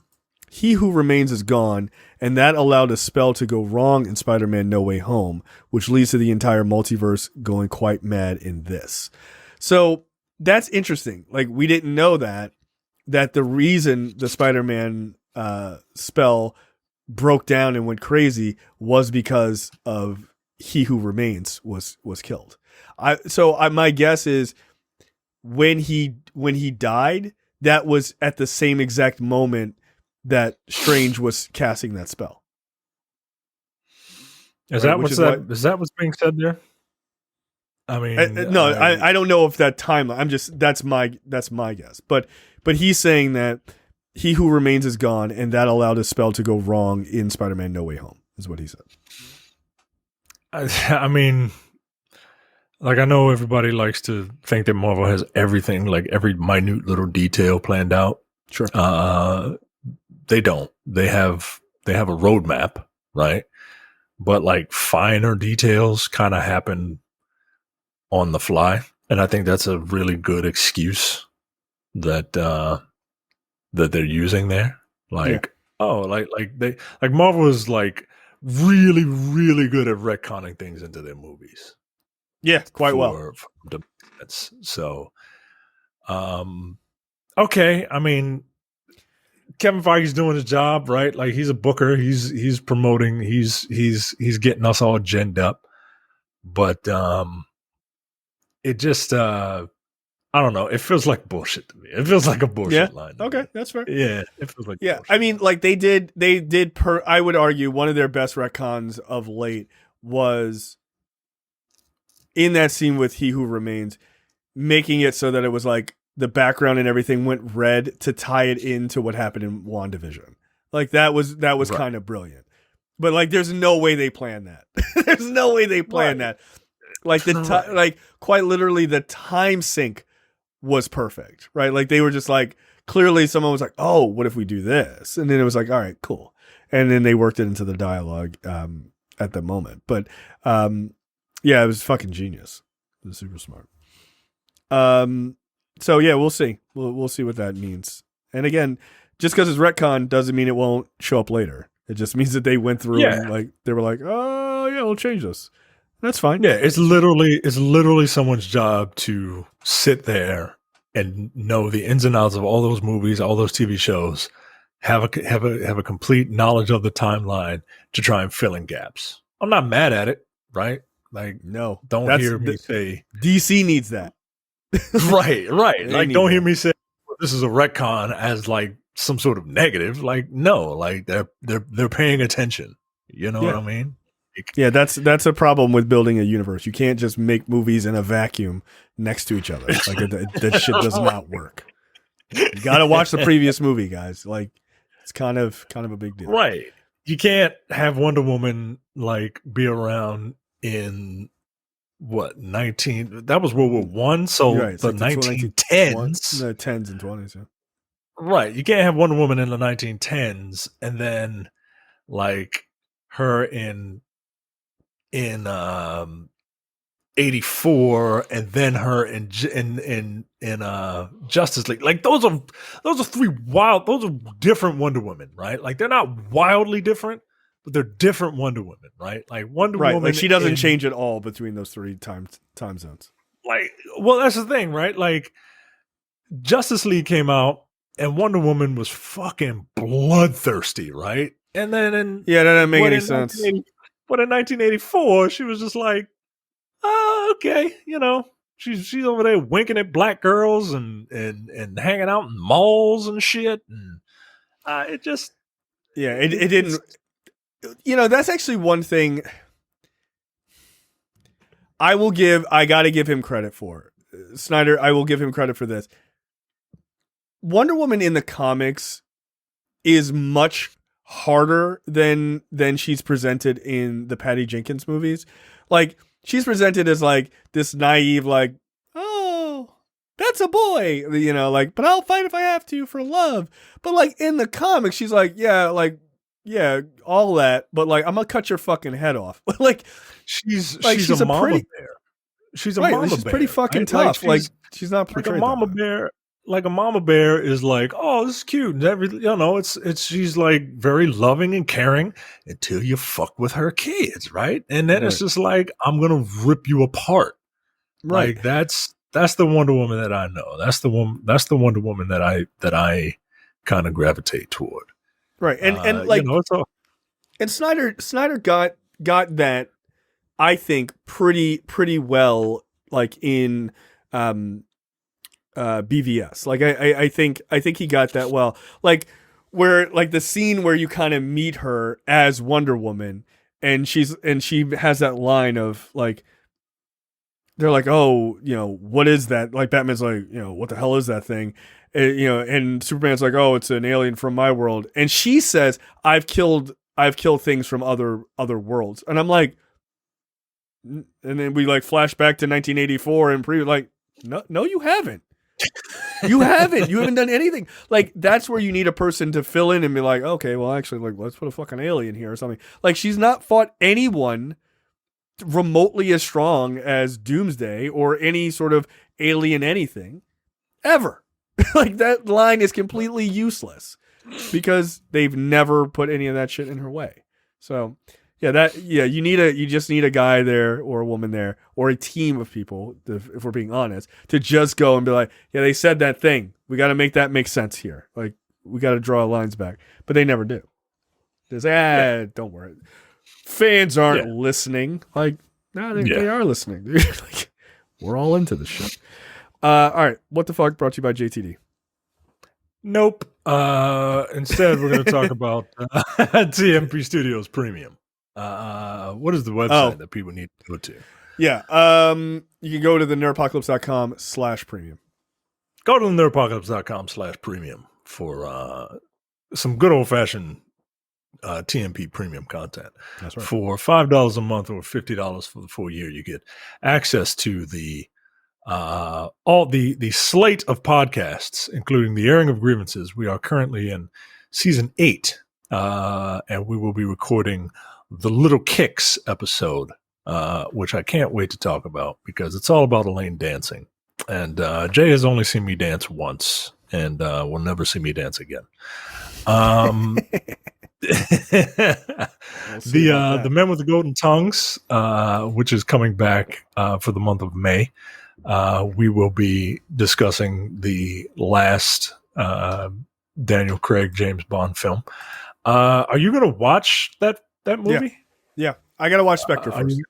He Who Remains is gone, and that allowed a spell to go wrong in Spider-Man No Way Home, which leads to the entire multiverse going quite mad in this. So that's interesting. Like, we didn't know that the reason the Spider-Man spell broke down and went crazy was because of He Who Remains was killed. My guess is when he died, that was at the same exact moment that Strange was casting that spell.
Is that what's being said there? I mean,
no, I don't know if that timeline. That's my guess. But he's saying that He Who Remains is gone, and that allowed a spell to go wrong in Spider-Man No Way Home, is what he said.
I mean, like, I know everybody likes to think that Marvel has everything, like every minute little detail planned out.
Sure.
They don't. They have a roadmap, right? But like finer details kind of happen on the fly, and I think that's a really good excuse that they're using there. Like, Marvel is like really, really good at retconning things into their movies.
Yeah, quite well.
So, okay. I mean, Kevin Feige's doing his job, right? Like, he's a booker. He's promoting. He's getting us all ginned up. But it just I don't know. It feels like bullshit to me. It feels like a bullshit line.
Okay, that's fair.
Yeah, it feels like bullshit.
I mean, like they did I would argue one of their best retcons of late was in that scene with He Who Remains, making it so that it was like the background and everything went red to tie it into what happened in WandaVision. Like that was right. Kind of brilliant. But like, there's no way they planned that. There's no way they planned that. Like like quite literally the time sync was perfect, right? Like they were just like, clearly someone was like, oh, what if we do this? And then it was like, all right, cool. And then they worked it into the dialogue at the moment. But yeah, it was fucking genius. It was super smart. So yeah, we'll see. We'll see what that means. And again, just because it's retcon doesn't mean it won't show up later. It just means that they went through and like they were like, oh yeah, we'll change this. That's fine.
Yeah, it's literally someone's job to sit there and know the ins and outs of all those movies, all those TV shows, have a complete knowledge of the timeline to try and fill in gaps. I'm not mad at it, right? Like,
no,
don't hear me say
DC needs that.
right. Like, don't hear me say this is a retcon as like some sort of negative. Like, no, like they're paying attention. You know what I mean?
Yeah, that's a problem with building a universe. You can't just make movies in a vacuum next to each other. Like that shit does not work. You got to watch the previous movie, guys. Like, it's kind of a big deal,
right? You can't have Wonder Woman like be around in what 19? That was World War I, so the 1910s,
the 10s and 20s. Yeah.
Right. You can't have Wonder Woman in the 1910s and then like her in 84 and then her in Justice League. Like those are different Wonder Women, right? Like they're not wildly different, but they're different Wonder Women, right? Like Wonder Woman,
like she doesn't change at all between those three time zones.
Like, well, that's the thing, right? Like Justice League came out and Wonder Woman was fucking bloodthirsty, right? And then
that doesn't make any sense.
But in 1984, she was just like, oh, okay, she's over there winking at black girls and hanging out in malls and shit, and it just
it didn't. That's actually one thing I got to give him credit for. Snyder, I will give him credit for this. Wonder Woman in the comics is much harder than she's presented in the Patty Jenkins movies. Like, she's presented as like this naive, like, oh, that's a boy, like, but I'll fight if I have to for love. But like in the comics, she's like, yeah, all that, but like I'm gonna cut your fucking head off. Like
she's a mama bear. She's a mama bear.
She's pretty fucking tough. Like she's not portrayed
like a mama bear. Like a mama bear is like, oh, this is cute. And she's like very loving and caring until you fuck with her kids, right? And then it's just like, I'm gonna rip you apart.
Right.
Like that's the Wonder Woman that I know. That's the Wonder Woman that I kind of gravitate toward.
Right. And like and Snyder got that, I think, pretty well, like in BVS. Like I think he got that well. Like where like the scene where you kind of meet her as Wonder Woman and she has that line of like, they're like, oh, what is that? Like Batman's like, what the hell is that thing? And Superman's like, oh, it's an alien from my world. And she says, I've killed things from other worlds. And I'm like, and then we like flash back to 1984 and like, no, you haven't. You haven't done anything. Like that's where you need a person to fill in and be like, okay, well actually, like, let's put a fucking alien here or something. Like she's not fought anyone remotely as strong as Doomsday or any sort of alien anything ever. Like that line is completely useless because they've never put any of that shit in her way. So you just need a guy there or a woman there or a team of people, if we're being honest, to just go and be like, yeah, they said that thing. We got to make that make sense here. Like we got to draw lines back, but they never do. They say, don't worry. Fans aren't listening. Like, no, they are listening. Like, we're all into this shit. All right. What the fuck brought to you by JTD?
Nope. Instead, we're going to talk about TMP Studios Premium. What is the website that people need to go to?
Yeah. You can go to the nerdpocalypse.com/premium.
Go to the nerdpocalypse.com/premium for some good old fashioned TMP premium content.
That's right.
For $5 a month or $50 for the full year, you get access to the all the slate of podcasts, including the airing of grievances. We are currently in season 8, and we will be recording the Little Kicks episode, which I can't wait to talk about because it's all about Elaine dancing. And Jay has only seen me dance once, and will never see me dance again. The Men with the Golden Tongues, which is coming back for the month of May. We will be discussing the last Daniel Craig James Bond film. Are you going to watch that movie?
Yeah. I got to watch Spectre first.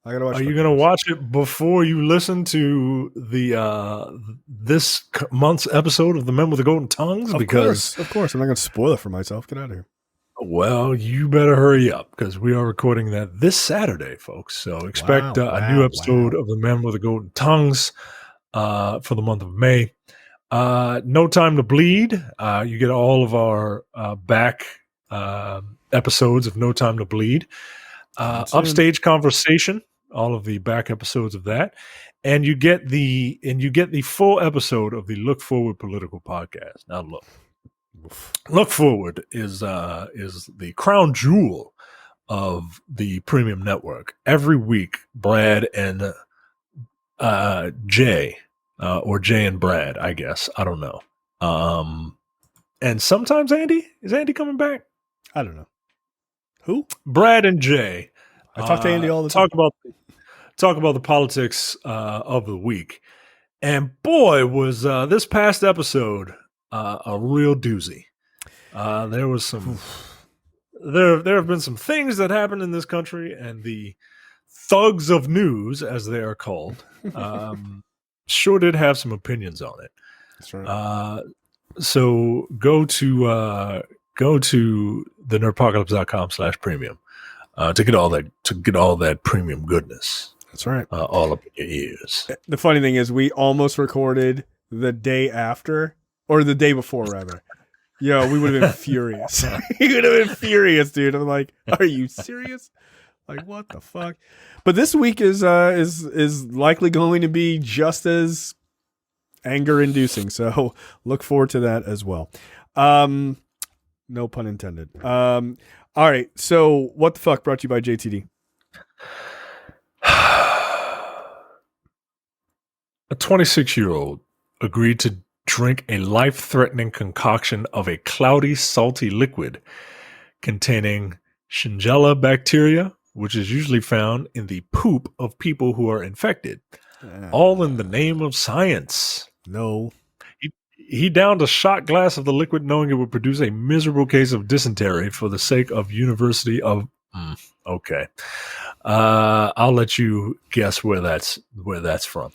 Are you going to watch it before you listen to the this month's episode of The Men with the Golden Tongues?
Of course. I'm not going to spoil it for myself. Get out of here.
Well, you better hurry up because we are recording that this Saturday, folks. So expect a new episode of The Men with the Golden Tongues for the month of May. No Time to Bleed. You get all of our back episodes of No Time to Bleed. Upstage Conversation. All of the back episodes of that, and you get the full episode of the Look Forward Political Podcast. Now, look, Look Forward is the crown jewel of the premium network. Every week, Brad and Jay, or Jay and Brad, I guess. I don't know. And sometimes Andy. Is Andy coming back?
I don't know. Who?
Brad and Jay.
I talk to Andy all the time.
Talk about the politics of the week. And boy, was this past episode a real doozy. There was some... There have been some things that happened in this country, and the thugs of news, as they are called, sure did have some opinions on it.
That's right.
So go to the nerdpocalypse.com/premium to get all that premium goodness.
That's right.
All up in your ears.
The funny thing is, we almost recorded the day after, or the day before, rather. Yo, we would have been furious. We would have been furious, dude. I'm like, are you serious? Like, what the fuck? But this week is likely going to be just as anger-inducing. So look forward to that as well. No pun intended. All right. So what the fuck brought to you by JTD?
A 26-year-old agreed to drink a life-threatening concoction of a cloudy, salty liquid containing Shigella bacteria, which is usually found in the poop of people who are infected, all in the name of science.
No.
He downed a shot glass of the liquid knowing it would produce a miserable case of dysentery for the sake of University of... okay. I'll let you guess where that's from.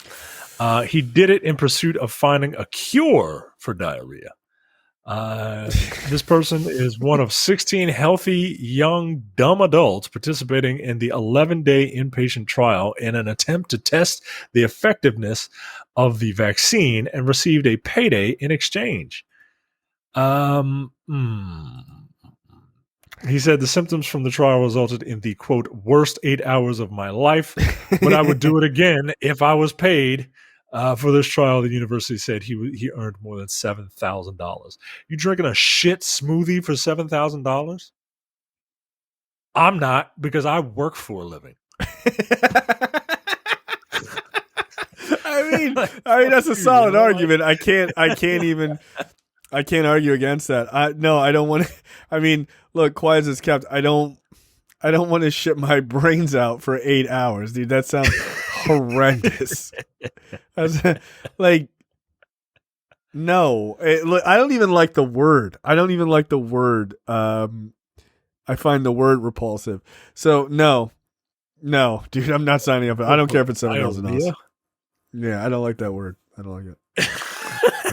He did it in pursuit of finding a cure for diarrhea. This person is one of 16 healthy, young, dumb adults participating in the 11-day inpatient trial in an attempt to test the effectiveness of the vaccine and received a payday in exchange. He said the symptoms from the trial resulted in the, quote, worst 8 hours of my life, but I would do it again if I was paid. For this trial, the university said he earned more than $7,000. You drinking a shit smoothie for $7,000? I'm not, because I work for a living.
I mean that's a solid argument. I can't argue against that. I don't want to. I mean, look, quiet as it's kept. I don't want to shit my brains out for 8 hours, dude. That sounds horrendous. Like, no. I don't even like the word. I find the word repulsive. So no, dude, I'm not signing up. I don't care if it's $7,000. Yeah, I don't like that word. I don't like it.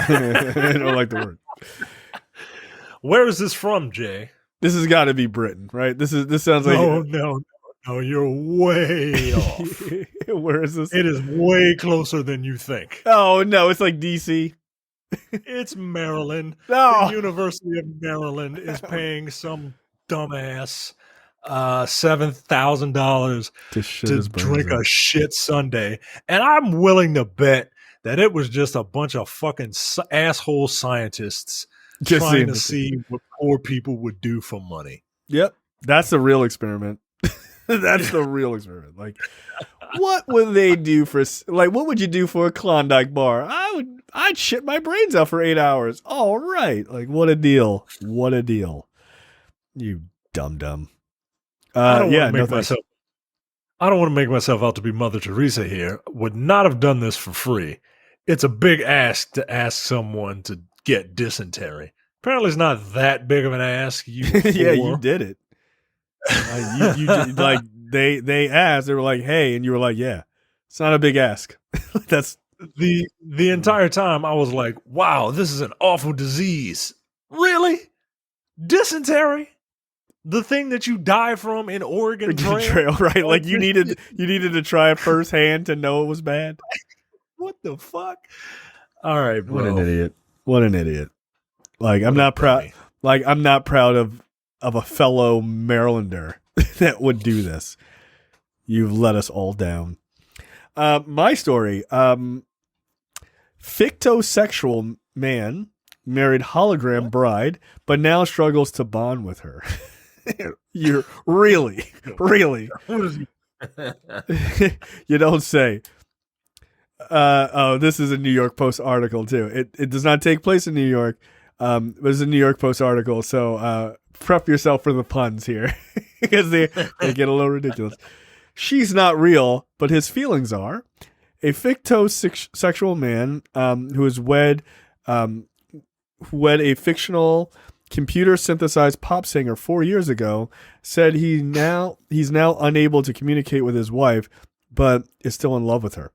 I don't like the word.
Where is this from, Jay?
This has got to be Britain, right? This sounds like
no, you're way off.
Where is this?
It is way closer than you think.
Oh no, it's like DC.
It's Maryland.
No.
The University of Maryland is paying some dumbass $7,000 to drink a shit sundae, and I'm willing to bet that it was just a bunch of fucking asshole scientists trying to see what poor people would do for money.
Yep, that's the real experiment. That's the real experiment. Like, what would they do for? Like, what would you do for a Klondike bar? I'd shit my brains out for 8 hours. All right, like, what a deal! What a deal! You dumb.
I don't want to make myself out to be Mother Teresa here. Would not have done this for free. It's a big ask to ask someone to get dysentery. Apparently, it's not that big of an ask.
Yeah, you did it. You did, like they asked. They were like, "Hey," and you were like, "Yeah." It's not a big ask. That's
the entire time. I was like, "Wow, this is an awful disease." Really, dysentery. The thing that you die from in Oregon Trail,
right? Like you needed to try it firsthand to know it was bad.
What the fuck? All right, bro.
What an idiot. Like I'm not proud. Like I'm not proud of a fellow Marylander that would do this. You've let us all down. My story. Fictosexual man married hologram bride, but now struggles to bond with her. You're really. You don't say. This is a New York Post article too. It does not take place in New York, but it's a New York Post article. So prep yourself for the puns here because they get a little ridiculous. She's not real, but his feelings are. A fictosexual man who is wed a fictional computer synthesized pop singer 4 years ago said he's now unable to communicate with his wife, but is still in love with her.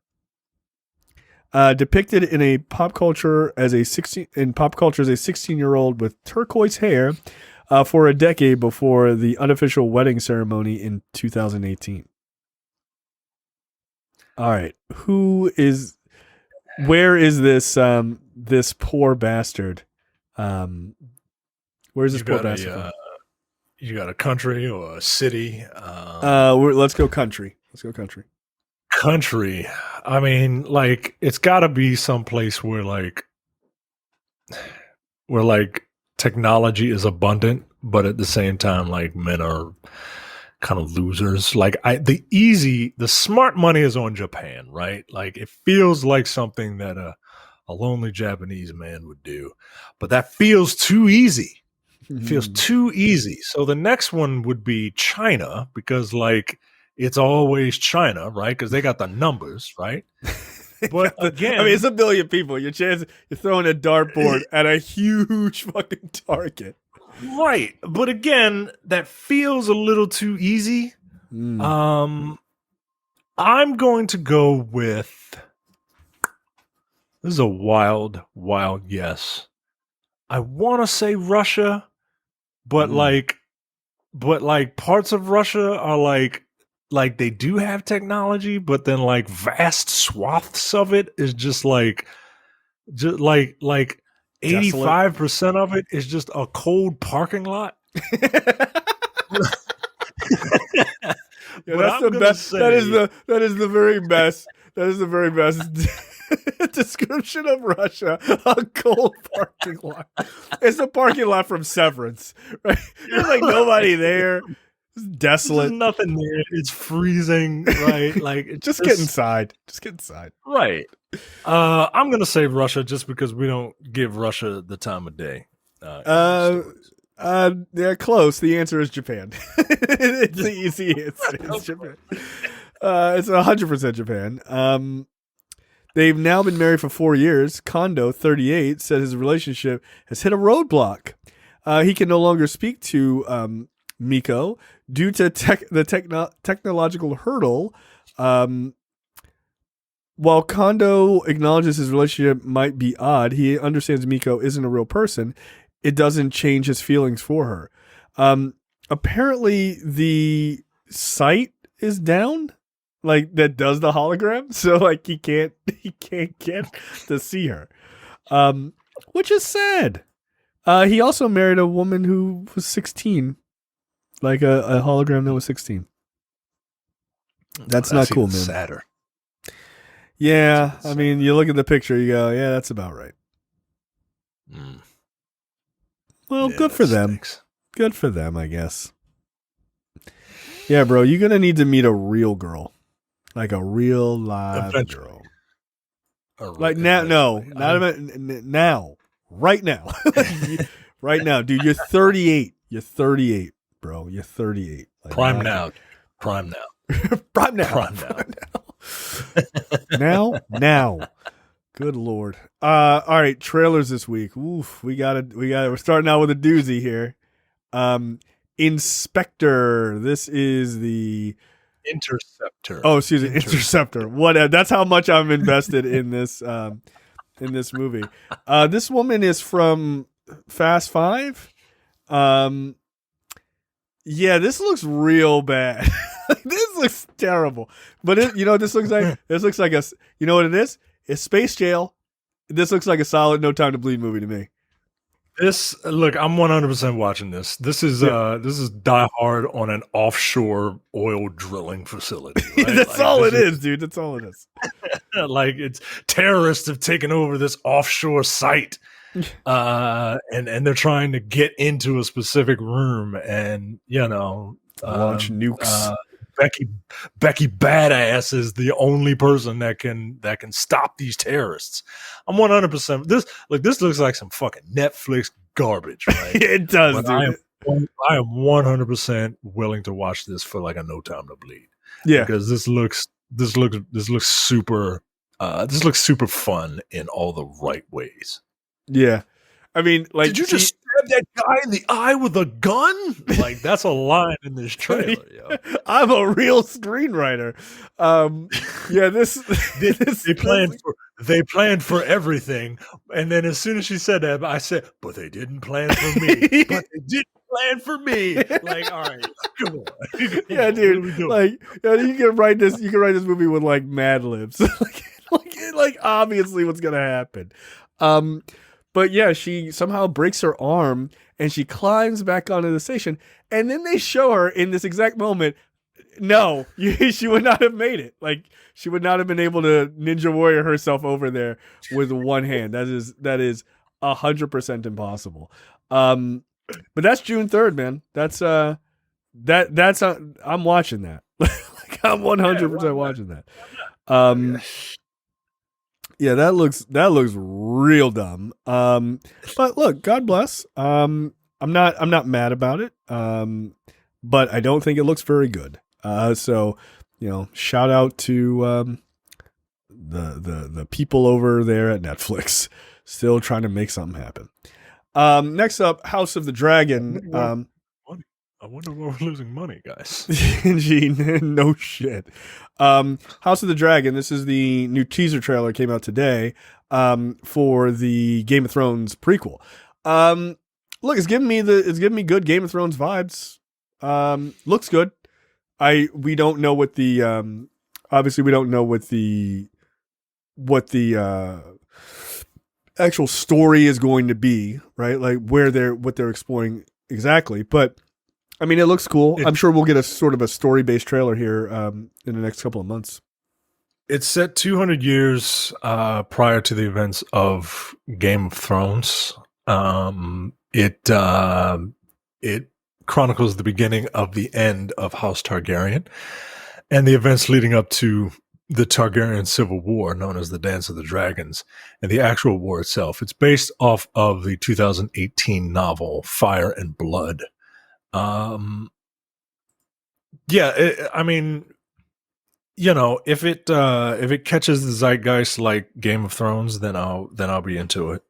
Depicted in pop culture as a 16-year-old with turquoise hair for a decade before the unofficial wedding ceremony in 2018. All right, where is this poor bastard? Where's this poor bastard from?
You got a country or a city?
Let's go country.
Country. I mean, like, it's got to be someplace where technology is abundant, but at the same time, like, men are kind of losers. Like, the smart money is on Japan, right? Like, it feels like something that a lonely Japanese man would do, but that feels too easy. It feels too easy. So the next one would be China, because like it's always China, right? Because they got the numbers, right? But again,
I mean, it's 1 billion people. You're throwing a dartboard at a huge fucking target,
right? But again, that feels a little too easy. I'm going to go with. This is a wild guess. I want to say Russia, but like parts of Russia are like they do have technology, but then like vast swaths of it is just like 85% of it is just a cold parking lot.
Yeah, that's the best. That is the very best. That is the very best description of Russia. A cold parking lot. It's a parking lot from Severance, right? There's like nobody there. It's desolate.
There's nothing there. It's freezing, right? Like
just get inside. Just get inside.
Right. I'm gonna say Russia just because we don't give Russia the time of day.
They're close. The answer is Japan. It's the easy answer. It's Japan. It's 100% Japan. They've now been married for 4 years. Kondo, 38, said his relationship has hit a roadblock. He can no longer speak to Miko due to the technological hurdle. While Kondo acknowledges his relationship might be odd, he understands Miko isn't a real person. It doesn't change his feelings for her. Apparently, the site is down, like that does the hologram, so like he can't get to see her, which is sad. He also married a woman who was 16, like a hologram that was 16. That's not cool, man.
Sadder.
Yeah, I mean, you look at the picture, you go, yeah, that's about right. Well, yeah, good for them.
Stinks. Good
for them, I guess. Yeah, bro, you're gonna need to meet a real girl, like a real live girl. Like now, no, not even now, right now, right now, dude. You're 38. You're 38, bro. You're 38. Like,
Prime now. Prime now.
Now. Good Lord. All right, trailers this week. Oof, we're starting out with a doozy here. Inspector. This is the
Interceptor.
Oh, excuse me, Interceptor. Whatever. That's how much I'm invested in this movie. This woman is from Fast Five. Yeah, this looks real bad. This looks terrible. But you know what this looks like? This looks like you know what it is? It's Space Jail. This looks like a solid No Time to Bleed movie to me.
I'm 100% watching this. This is Die Hard on an offshore oil drilling facility. Right?
That's all it is, dude. That's all it is.
Like, it's terrorists have taken over this offshore site, and they're trying to get into a specific room, and
launch nukes.
Becky Badass is the only person that can stop these terrorists. I'm 100% this. Like, this looks like some fucking Netflix garbage, right?
It does,
but
dude.
I am 100% willing to watch this for like a No Time to Bleed.
Yeah,
because this looks super. This looks super fun in all the right ways.
yeah. I mean, like,
did you just stab that guy in the eye with a gun? Like, that's a line in this trailer. Yo.
I'm a real screenwriter. Yeah,
They planned for everything, and then as soon as she said that, I said, "But they didn't plan for me. But they did plan for me." Like, all right, come on.
Yeah, dude. Like, you can write this. You can write this movie with like Mad Libs. like obviously what's gonna happen. But yeah, she somehow breaks her arm and she climbs back onto the station. And then they show her in this exact moment. No, she would not have made it. Like, she would not have been able to Ninja Warrior herself over there with one hand. That is 100% impossible. But that's June 3rd, man. That's I'm watching that. Like, I'm 100% watching that. Yeah, that looks real dumb. But look, God bless. I'm not mad about it. But I don't think it looks very good. So, shout out to the people over there at Netflix, still trying to make something happen. Next up, House of the Dragon.
I wonder why we're losing money, guys.
Gee, no shit. House of the Dragon. This is the new teaser trailer, came out today for the Game of Thrones prequel. Look, it's giving me good Game of Thrones vibes. Looks good. We don't know what the obviously we don't know what the actual story is going to be, right? Like what they're exploring exactly, but I mean, it looks cool. I'm sure we'll get a sort of a story-based trailer here in the next couple of months.
It's set 200 years prior to the events of Game of Thrones. It chronicles the beginning of the end of House Targaryen and the events leading up to the Targaryen Civil War, known as the Dance of the Dragons, and the actual war itself. It's based off of the 2018 novel Fire and Blood. I mean, if it catches the zeitgeist like Game of Thrones, then I'll be into it.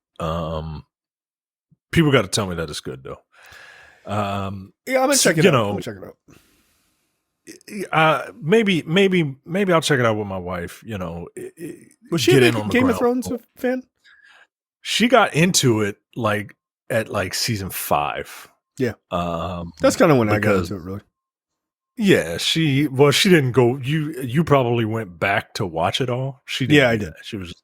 People got to tell me that it's good though.
Yeah, I'm gonna check it out. I'm gonna check it
out. Maybe I'll check it out with my wife.
Was she a Game of Thrones fan?
She got into it at season 5.
Yeah. That's kind of when I got into it, really.
Yeah, she didn't go. You probably went back to watch it all. She did.
Yeah, I did.
She was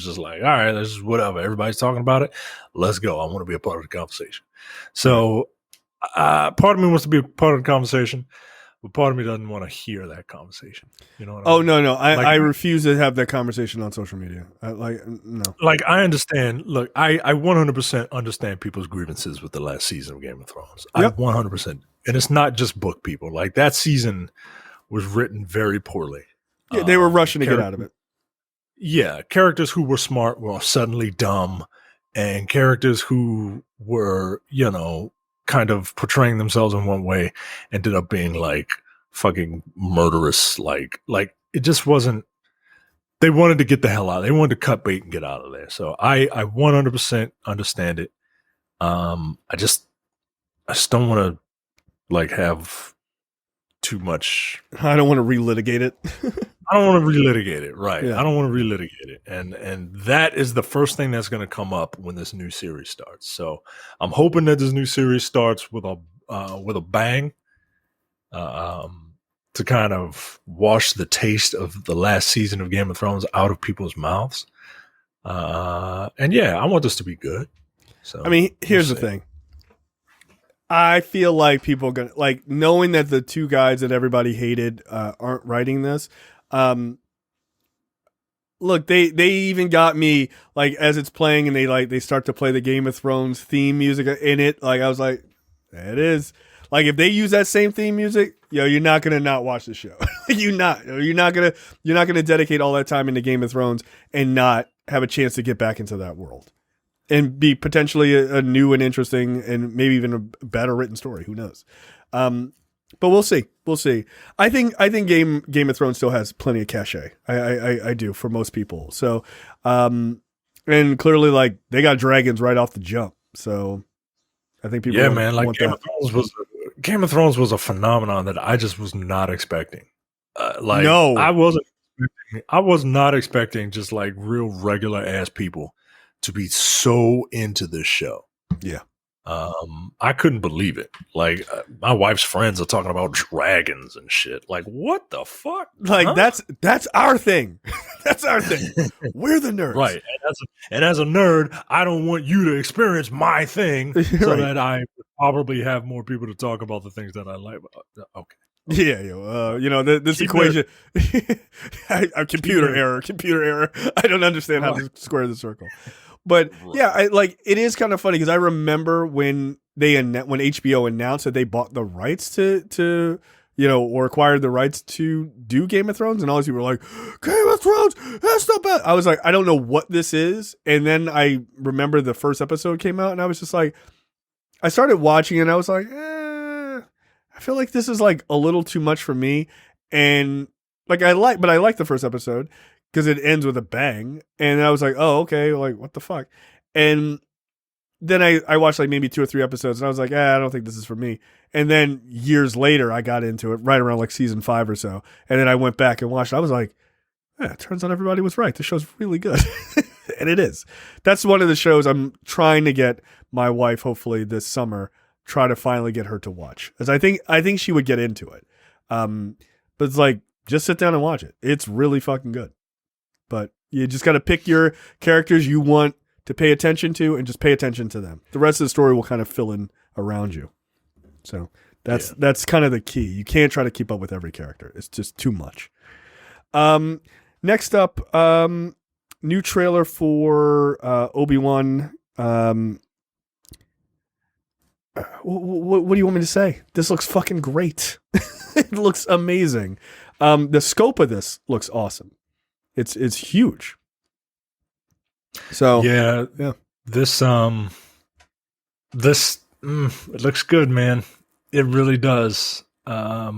just like, all right, this is whatever. Everybody's talking about it. Let's go. I want to be a part of the conversation. So, part of me wants to be a part of the conversation, but part of me doesn't want to hear that conversation. You know what I mean?
No. I refuse to have that conversation on social media. No.
Like, I understand. Look, I 100% understand people's grievances with the last season of Game of Thrones.
Yep.
I 100%. And it's not just book people. Like, that season was written very poorly.
Yeah, they were rushing to get out of it.
Yeah, characters who were smart were suddenly dumb, and characters who were, kind of portraying themselves in one way ended up being like fucking murderous. Like it just wasn't. They wanted to get the hell out. They wanted to cut bait and get out of there. So I 100% understand it. I just don't want to have too much.
I don't want to relitigate it.
I don't want to relitigate it, right?
Yeah.
I don't want to relitigate it, and that is the first thing that's going to come up when this new series starts. So I'm hoping that this new series starts with a bang, to kind of wash the taste of the last season of Game of Thrones out of people's mouths. And yeah, I want this to be good. So
I mean, here's the thing. I feel like people are gonna knowing that the two guys that everybody hated aren't writing this. look, they even got me like as it's playing and they start to play the Game of Thrones theme music in it. Like I was like, there it is. Like if they use that same theme music, you're not gonna not watch the show. You're not gonna dedicate all that time into Game of Thrones and not have a chance to get back into that world and be potentially a new and interesting and maybe even a better written story. Who knows? But we'll see. We'll see. I think Game of Thrones still has plenty of cachet. I do for most people. So, and clearly, like they got dragons right off the jump. So, I think people.
Yeah, man. Like Game of Thrones was a phenomenon that I just was not expecting.
No,
I wasn't. I was not expecting just like real regular ass people to be so into this show.
Yeah.
I couldn't believe it. Like my wife's friends are talking about dragons and shit. Like, what the fuck?
Like that's our thing. That's our thing. We're the nerds,
right? And as a nerd, I don't want you to experience my thing, so
right.
that I would probably have more people to talk about the things that I like. Okay.
Yeah, this equation. A computer error. I don't understand how to square the circle. But yeah, it is kind of funny because I remember when HBO announced that they bought the rights to or acquired the rights to do Game of Thrones, and all these people were like, Game of Thrones, that's not bad. I was like, I don't know what this is, and then I remember the first episode came out, and I was just like, I started watching it, and I was like, I feel like this is like a little too much for me, and like I like the first episode. Because it ends with a bang. And I was like, oh, okay. Like, what the fuck? And then I watched like maybe 2 or 3 episodes and I was like, I don't think this is for me. And then years later, I got into it right around like season 5 or so. And then I went back and watched it. I was like, it turns out everybody was right. This show's really good. And it is. That's one of the shows I'm trying to get my wife, hopefully this summer, try to finally get her to watch. Because I think she would get into it. But it's like, just sit down and watch it. It's really fucking good. But you just got to pick your characters you want to pay attention to and just pay attention to them. The rest of the story will kind of fill in around you. So that's kind of the key. You can't try to keep up with every character. It's just too much. Next up, new trailer for Obi-Wan. What do you want me to say? This looks fucking great. It looks amazing. The scope of this looks awesome. It's huge. So
yeah. This it looks good, man. It really does. I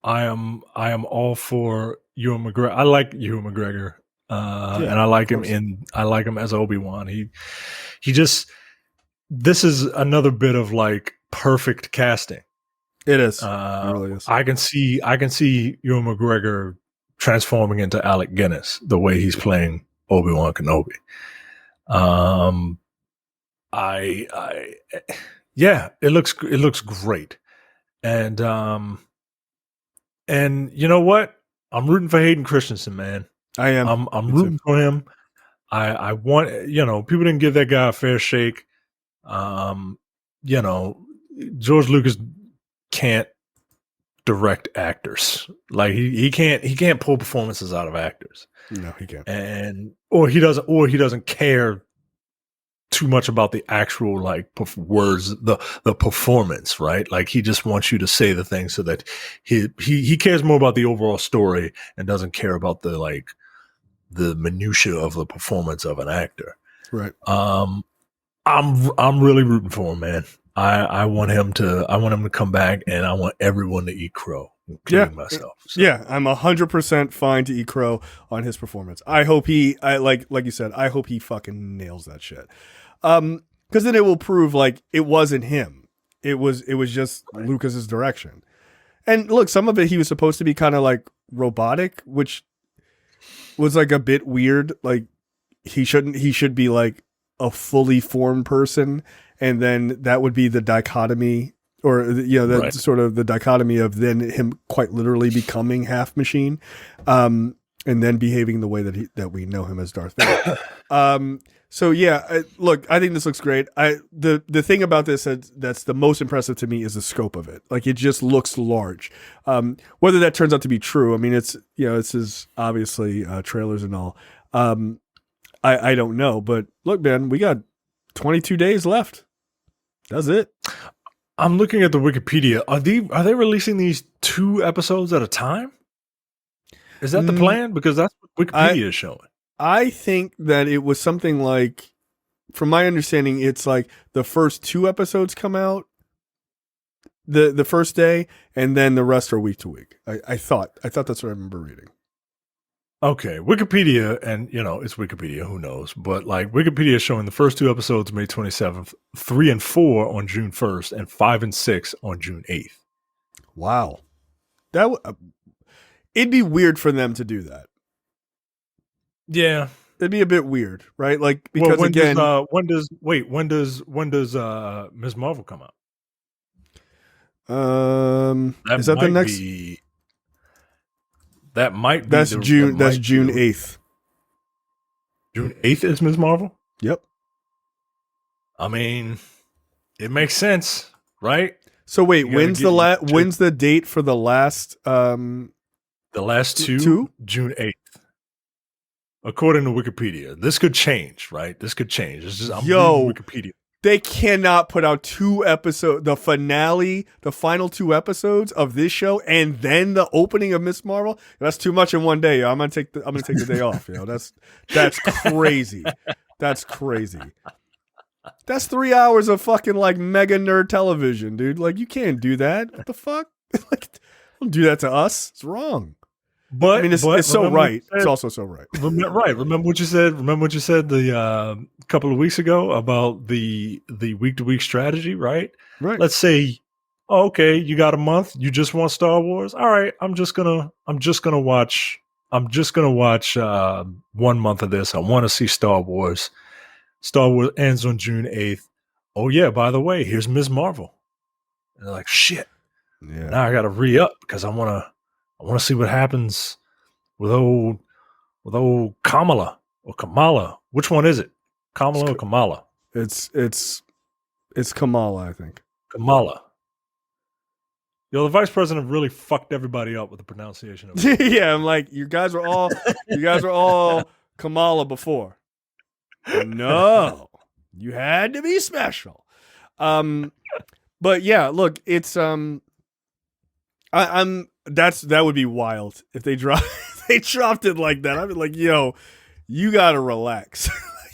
am all for Ewan McGregor. I like Ewan McGregor, and I like him as Obi-Wan. He just, this is another bit of like perfect casting.
It is. It really is.
I can see Ewan McGregor transforming into Alec Guinness the way he's playing Obi-Wan Kenobi. It looks great. And you know what? I'm rooting for Hayden Christensen, man.
I am.
I'm rooting for him. I want, people didn't give that guy a fair shake. George Lucas can't direct actors. Like he can't pull performances out of actors.
No, he can't.
Or he doesn't care too much about the actual like words, the performance, right? Like he just wants you to say the thing so that he cares more about the overall story and doesn't care about the minutia of the performance of an actor.
Right.
I'm really rooting for him, man. I want him to come back, and I want everyone to eat crow, including myself. So.
Yeah, I'm 100% fine to eat crow on his performance. I hope like you said, I hope he fucking nails that shit. Because then it will prove like it wasn't him. It was just Lucas's direction. And look, some of it he was supposed to be kind of like robotic, which was like a bit weird. Like he should be like a fully formed person. And then that would be the dichotomy, or sort of the dichotomy of then him quite literally becoming half machine, and then behaving the way that we know him as Darth Vader. So yeah, look, I think this looks great. The thing about this that's the most impressive to me is the scope of it. Like it just looks large. Whether that turns out to be true, I mean, it's this is obviously trailers and all. I don't know, but look, man, we got 22 days left. That's it.
I'm looking at the Wikipedia. Are they releasing these 2 episodes at a time? Is that the plan? Because that's what Wikipedia is showing.
I think that it was something like, from my understanding, it's like the first 2 episodes come out the first day, and then the rest are week to week. I thought that's what I remember reading.
Okay, Wikipedia, and it's Wikipedia, who knows? But like Wikipedia is showing the first 2 episodes May 27th, 3 and 4 on June 1st, and 5 and 6 on June 8th.
Wow. It'd be weird for them to do that.
Yeah.
It'd be a bit weird, right? Like, because when
does Ms. Marvel come out?
Is that the next?
That might be.
That's June 8th.
June 8th is Ms. Marvel?
Yep.
I mean, it makes sense, right?
So wait, when's the date for the last
the last two? June 8th. According to Wikipedia. This could change, right? This could change. It's just I'm reading Wikipedia.
They cannot put out 2 episodes, the finale, the final 2 episodes of this show, and then the opening of Miss Marvel. That's too much in one day. I'm gonna take the day off. That's crazy. That's crazy. That's 3 hours of fucking like mega nerd television, dude. Like, you can't do that. What the fuck? Like, don't do that to us. It's wrong.
But
I mean, it's so right. It's also so right.
Right. Remember what you said. The couple of weeks ago about the week to week strategy. Right.
Right.
Let's say, okay, you got a month. You just want Star Wars. All right. I'm just gonna watch 1 month of this. I want to see Star Wars. Star Wars ends on June 8th. Oh yeah. By the way, here's Ms. Marvel. And they're like, shit.
Yeah.
Now I got to re-up because I want to see what happens with old Kamala or Kamala. Which one is it? Kamala or Kamala?
It's Kamala, I think.
Kamala. The vice president really fucked everybody up with the pronunciation of it.
Yeah, I'm like, you guys were all Kamala before. No. You had to be special. But yeah, look, it's that would be wild if they dropped it like that. I'd be like, yo, you gotta relax.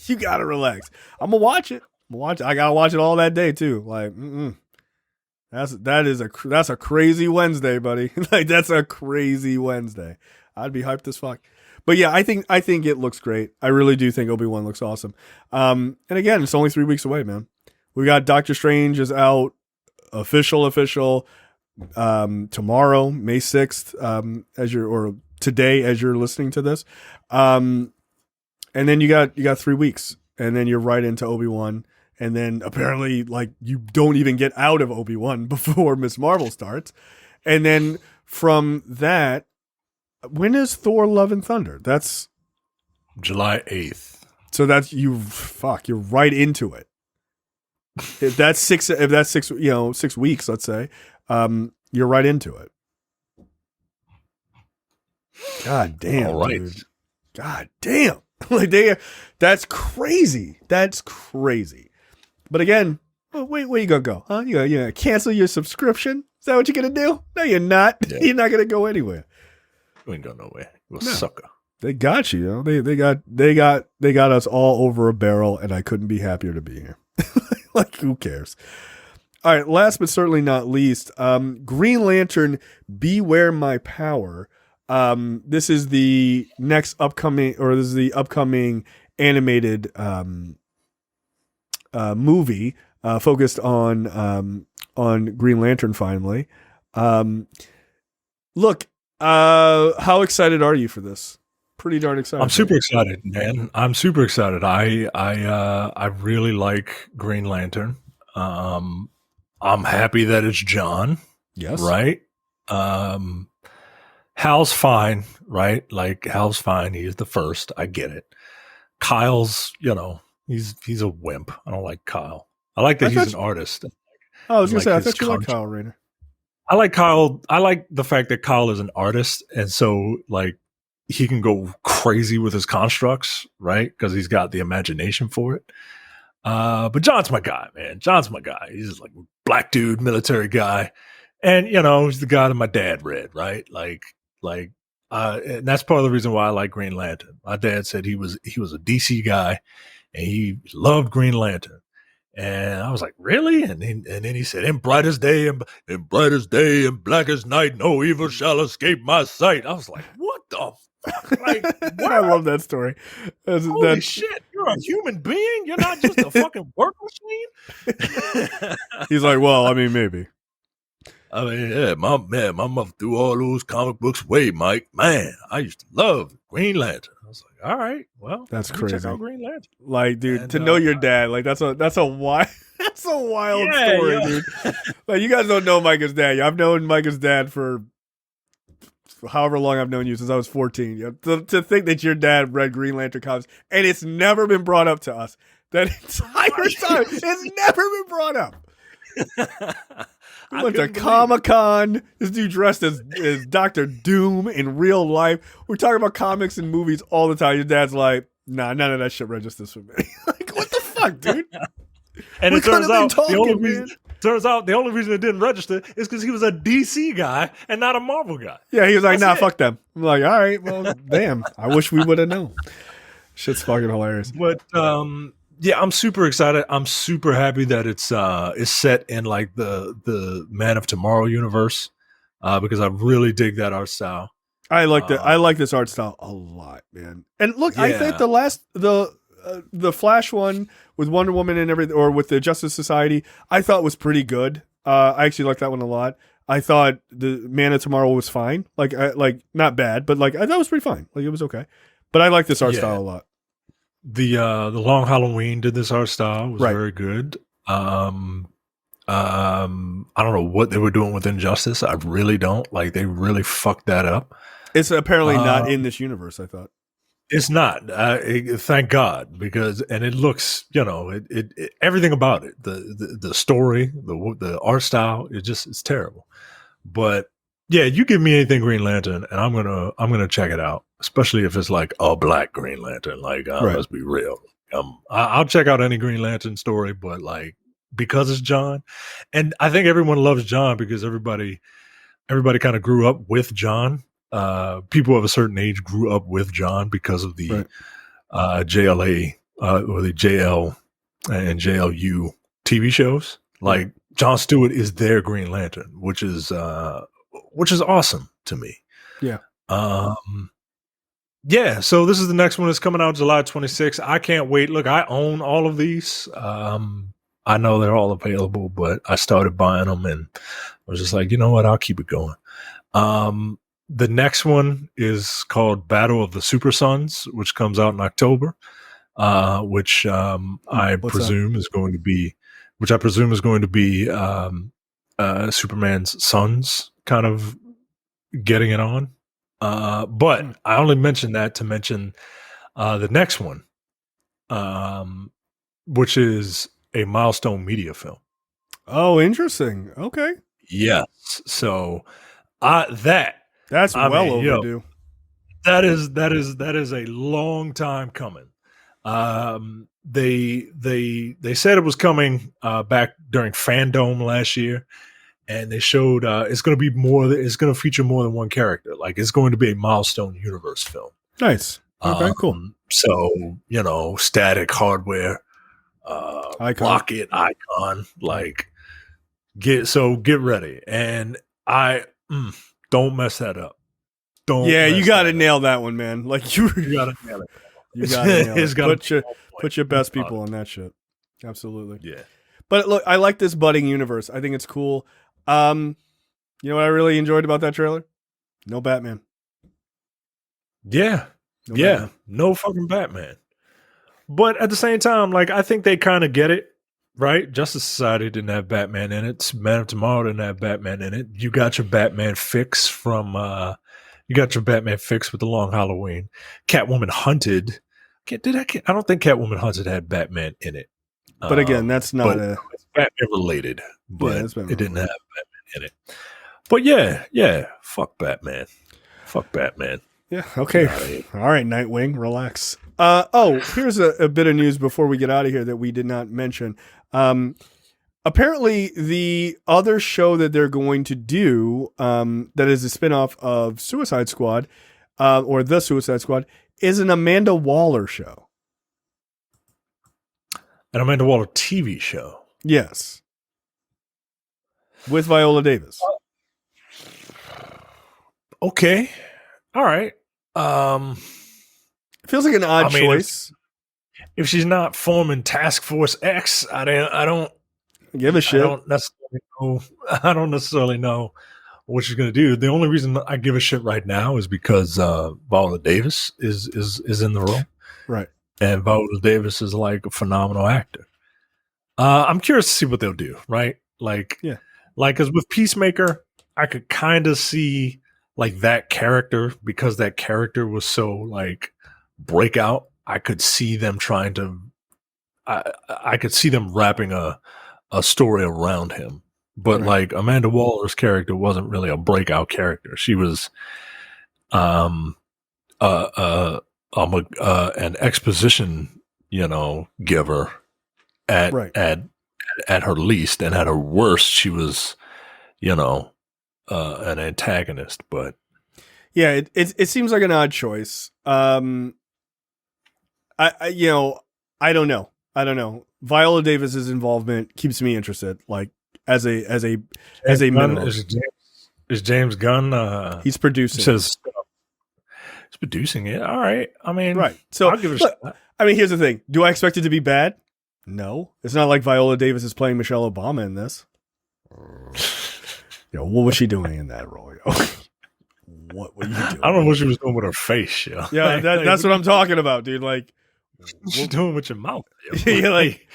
You gotta relax. I'm gonna watch it. I gotta watch it all that day too. Like, that's a crazy Wednesday, buddy. Like, that's a crazy Wednesday. I'd be hyped as fuck. But yeah, I think it looks great. I really do think Obi-Wan looks awesome. And again, it's only 3 weeks away, man. We got Doctor Strange is out, official tomorrow, May 6th, today as you're listening to this. And then you got 3 weeks, and then you're right into Obi-Wan. And then apparently, like, you don't even get out of Obi-Wan before Miss Marvel starts. And then from that, when is Thor: Love and Thunder? That's
July 8th.
So that's you're right into it. If that's 6 weeks, let's say, you're right into it. God damn,
all right.
Dude. God damn. Like, that's crazy. That's crazy. But again, where you gonna go? Huh? You gonna cancel your subscription? Is that what you're gonna do? No, you're not. Yeah. You're not gonna go anywhere.
You ain't going nowhere. You're a sucker.
They got you. They got us all over a barrel, and I couldn't be happier to be here. Like, who cares? All right. Last but certainly not least, Green Lantern: Beware My Power. This is the upcoming animated movie focused on Green Lantern. Finally, look. How excited are you for this? Pretty darn excited.
I'm super excited, man. I'm super excited. I really like Green Lantern. I'm happy that it's John.
Yes.
Right. Hal's fine, right? Like, Hal's fine. He's the first. I get it. Kyle's, he's a wimp. I don't like Kyle. I like that he's an artist.
I was gonna say, I thought you liked Kyle Rayner.
I like Kyle. I like the fact that Kyle is an artist, and so, like, he can go crazy with his constructs, right? Because he's got the imagination for it. But John's my guy, man. John's my guy. He's just like a black dude, military guy. And, he's the guy that my dad read, right? And that's part of the reason why I like Green Lantern. My dad said he was a DC guy and he loved Green Lantern. And I was like, really? And then he said, in brightest day and blackest night, no evil shall escape my sight. I was like, what the fuck? Like, what?
I love that story.
Holy shit, you're a human being? You're not just a fucking work machine?
He's like, well, I mean, maybe.
I mean, yeah, my mother threw all those comic books away, Mike. Man, I used to love Green Lantern. I was like, all right, well,
that's crazy.
Check out Green Lantern.
Like, dude, and, to know your dad, like that's a wild story, dude. Like, you guys don't know Micah's dad. I've known Micah's dad for however long I've known you, since I was 14. To think that your dad read Green Lantern comics and it's never been brought up to us. That entire time, it's never been brought up. We went to Comic-Con. This dude dressed as Dr. Doom in real life. We're talking about comics and movies all the time. Your dad's like, nah, none of that shit registers for me. Like, what the fuck, dude?
And it turns out the only reason it didn't register is because he was a DC guy and not a Marvel guy.
Yeah, he was like, fuck them. I'm like, all right, well, damn. I wish we would have known. Shit's fucking hilarious.
But yeah, I'm super excited. I'm super happy that it's set in like the Man of Tomorrow universe, because I really dig that art style.
I like that. I like this art style a lot, man. And look, yeah. I think the Flash one with Wonder Woman and everything, or with the Justice Society, I thought was pretty good. I actually liked that one a lot. I thought the Man of Tomorrow was fine, like not bad, but like I thought it was pretty fine. Like, it was okay. But I like this art style a lot.
The Long Halloween did this art style, was very good. I don't know what they were doing with Injustice. I really don't. Like, they really fucked that up.
It's apparently not in this universe, I thought.
It's not. Thank God, because it looks, it everything about it, the story, the art style, it's terrible. But yeah, you give me anything Green Lantern, and I'm gonna check it out. Especially if it's like a black Green Lantern. Like, let's be real. I'll check out any Green Lantern story, but like, because it's John, and I think everyone loves John because everybody kind of grew up with John. People of a certain age grew up with John because of the JLA or the JL and JLU TV shows. Like, Jon Stewart is their Green Lantern, which is awesome to me.
Yeah.
Yeah, so this is the next one. It's coming out July 26th. I can't wait. Look, I own all of these. I know they're all available, but I started buying them and I was just like, you know what? I'll keep it going. The next one is called Battle of the Super Sons, which comes out in October, which I presume is going to be Superman's sons kind of getting it on. But I only mentioned that to mention the next one, which is a Milestone Media film.
Oh, interesting. Okay.
Yes. So that's
overdue.
That is a long time coming. They said it was coming back during Fandom last year. And they showed it's going to feature more than one character. Like, it's going to be a Milestone Universe film.
Nice. Okay, cool.
So, Static, Hardware, Rocket, Icon, like, get ready. And don't mess that up.
You got to nail that one, man. Like, you got to nail it. You got to nail it. Put your best people on that shit. Absolutely.
Yeah.
But look, I like this budding universe. I think it's cool. You know what I really enjoyed about that trailer? No Batman.
Yeah. Batman. No fucking Batman. But at the same time, like, I think they kind of get it, right? Justice Society didn't have Batman in it. Man of Tomorrow didn't have Batman in it. You got your Batman fix with the Long Halloween. Catwoman Hunted. I don't think Catwoman Hunted had Batman in it.
But again, that's not
it's Batman related, but it didn't have Batman in it. But yeah, fuck Batman.
Yeah. Okay. All right, Nightwing, relax. Here's a bit of news before we get out of here that we did not mention. Apparently, the other show that they're going to do, that is a spinoff of Suicide Squad, or The Suicide Squad, is an Amanda Waller show.
An Amanda Waller TV show.
Yes. With Viola Davis.
Okay. All right.
Feels like an odd choice.
If she's not forming Task Force X, I don't
give a shit.
I don't necessarily know what she's going to do. The only reason I give a shit right now is because Viola Davis is in the role.
Right.
And Viola Davis is like a phenomenal actor. I'm curious to see what they'll do, right? Because with Peacemaker, I could kind of see like that character, because that character was so like breakout. I could see them trying to, I could see them wrapping a story around him. But like Amanda Waller's character wasn't really a breakout character. She was an exposition, giver at her least, and at her worst, she was, an antagonist. But
yeah, it seems like an odd choice. I don't know. Viola Davis's involvement keeps me interested. Like as a minimum.
Is James Gunn?
He's producing.
He's producing it. All right. I mean,
right. So
I'll give it a shot.
I mean, here's the thing. Do I expect it to be bad? No. It's not like Viola Davis is playing Michelle Obama in this. What was she doing in that role? What were you doing?
I don't know what she was doing with her face.
Yeah, that's what I'm talking about, dude. Like,
what you doing with your mouth?
Yeah, like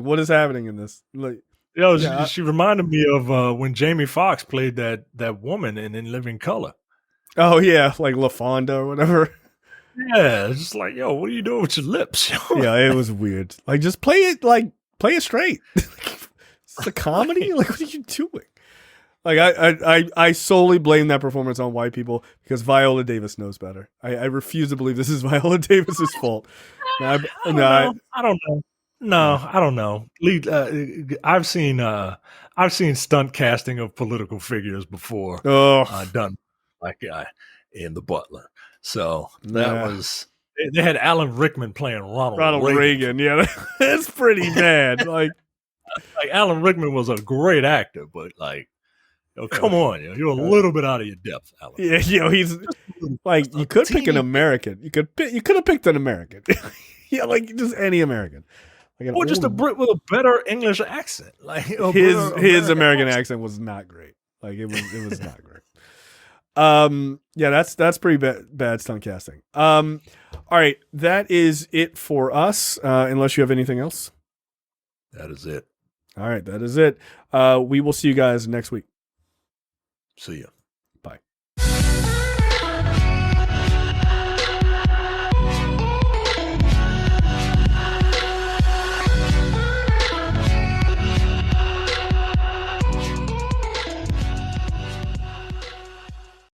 what is happening in this? Like,
she reminded me of when Jamie Foxx played that woman in Living Color.
Oh yeah, like LaFonda or whatever.
Yeah, it's just like, what are you doing with your lips?
Yeah, it was weird. Like, just play it straight. It's a comedy. Like, what are you doing? Like, I solely blame that performance on white people because Viola Davis knows better. I refuse to believe this is Viola Davis's fault. I don't
know. No, I don't know. I've seen stunt casting of political figures before. Done like in The Butler. So that was. They had Alan Rickman playing Ronald Reagan.
Yeah, that's pretty bad. Like
Alan Rickman was a great actor, but like, come on, you're a little bit out of your depth, Alan.
Yeah, he's like, you could pick an American. You could have picked an American. Yeah, like just any American.
Or just a Brit with a better English accent. Like
his American accent was not great. Like it was not great. Yeah, that's pretty bad stunt casting. All right, that is it for us. Unless you have anything else.
That is it.
All right, that is it. We will see you guys next week.
See ya.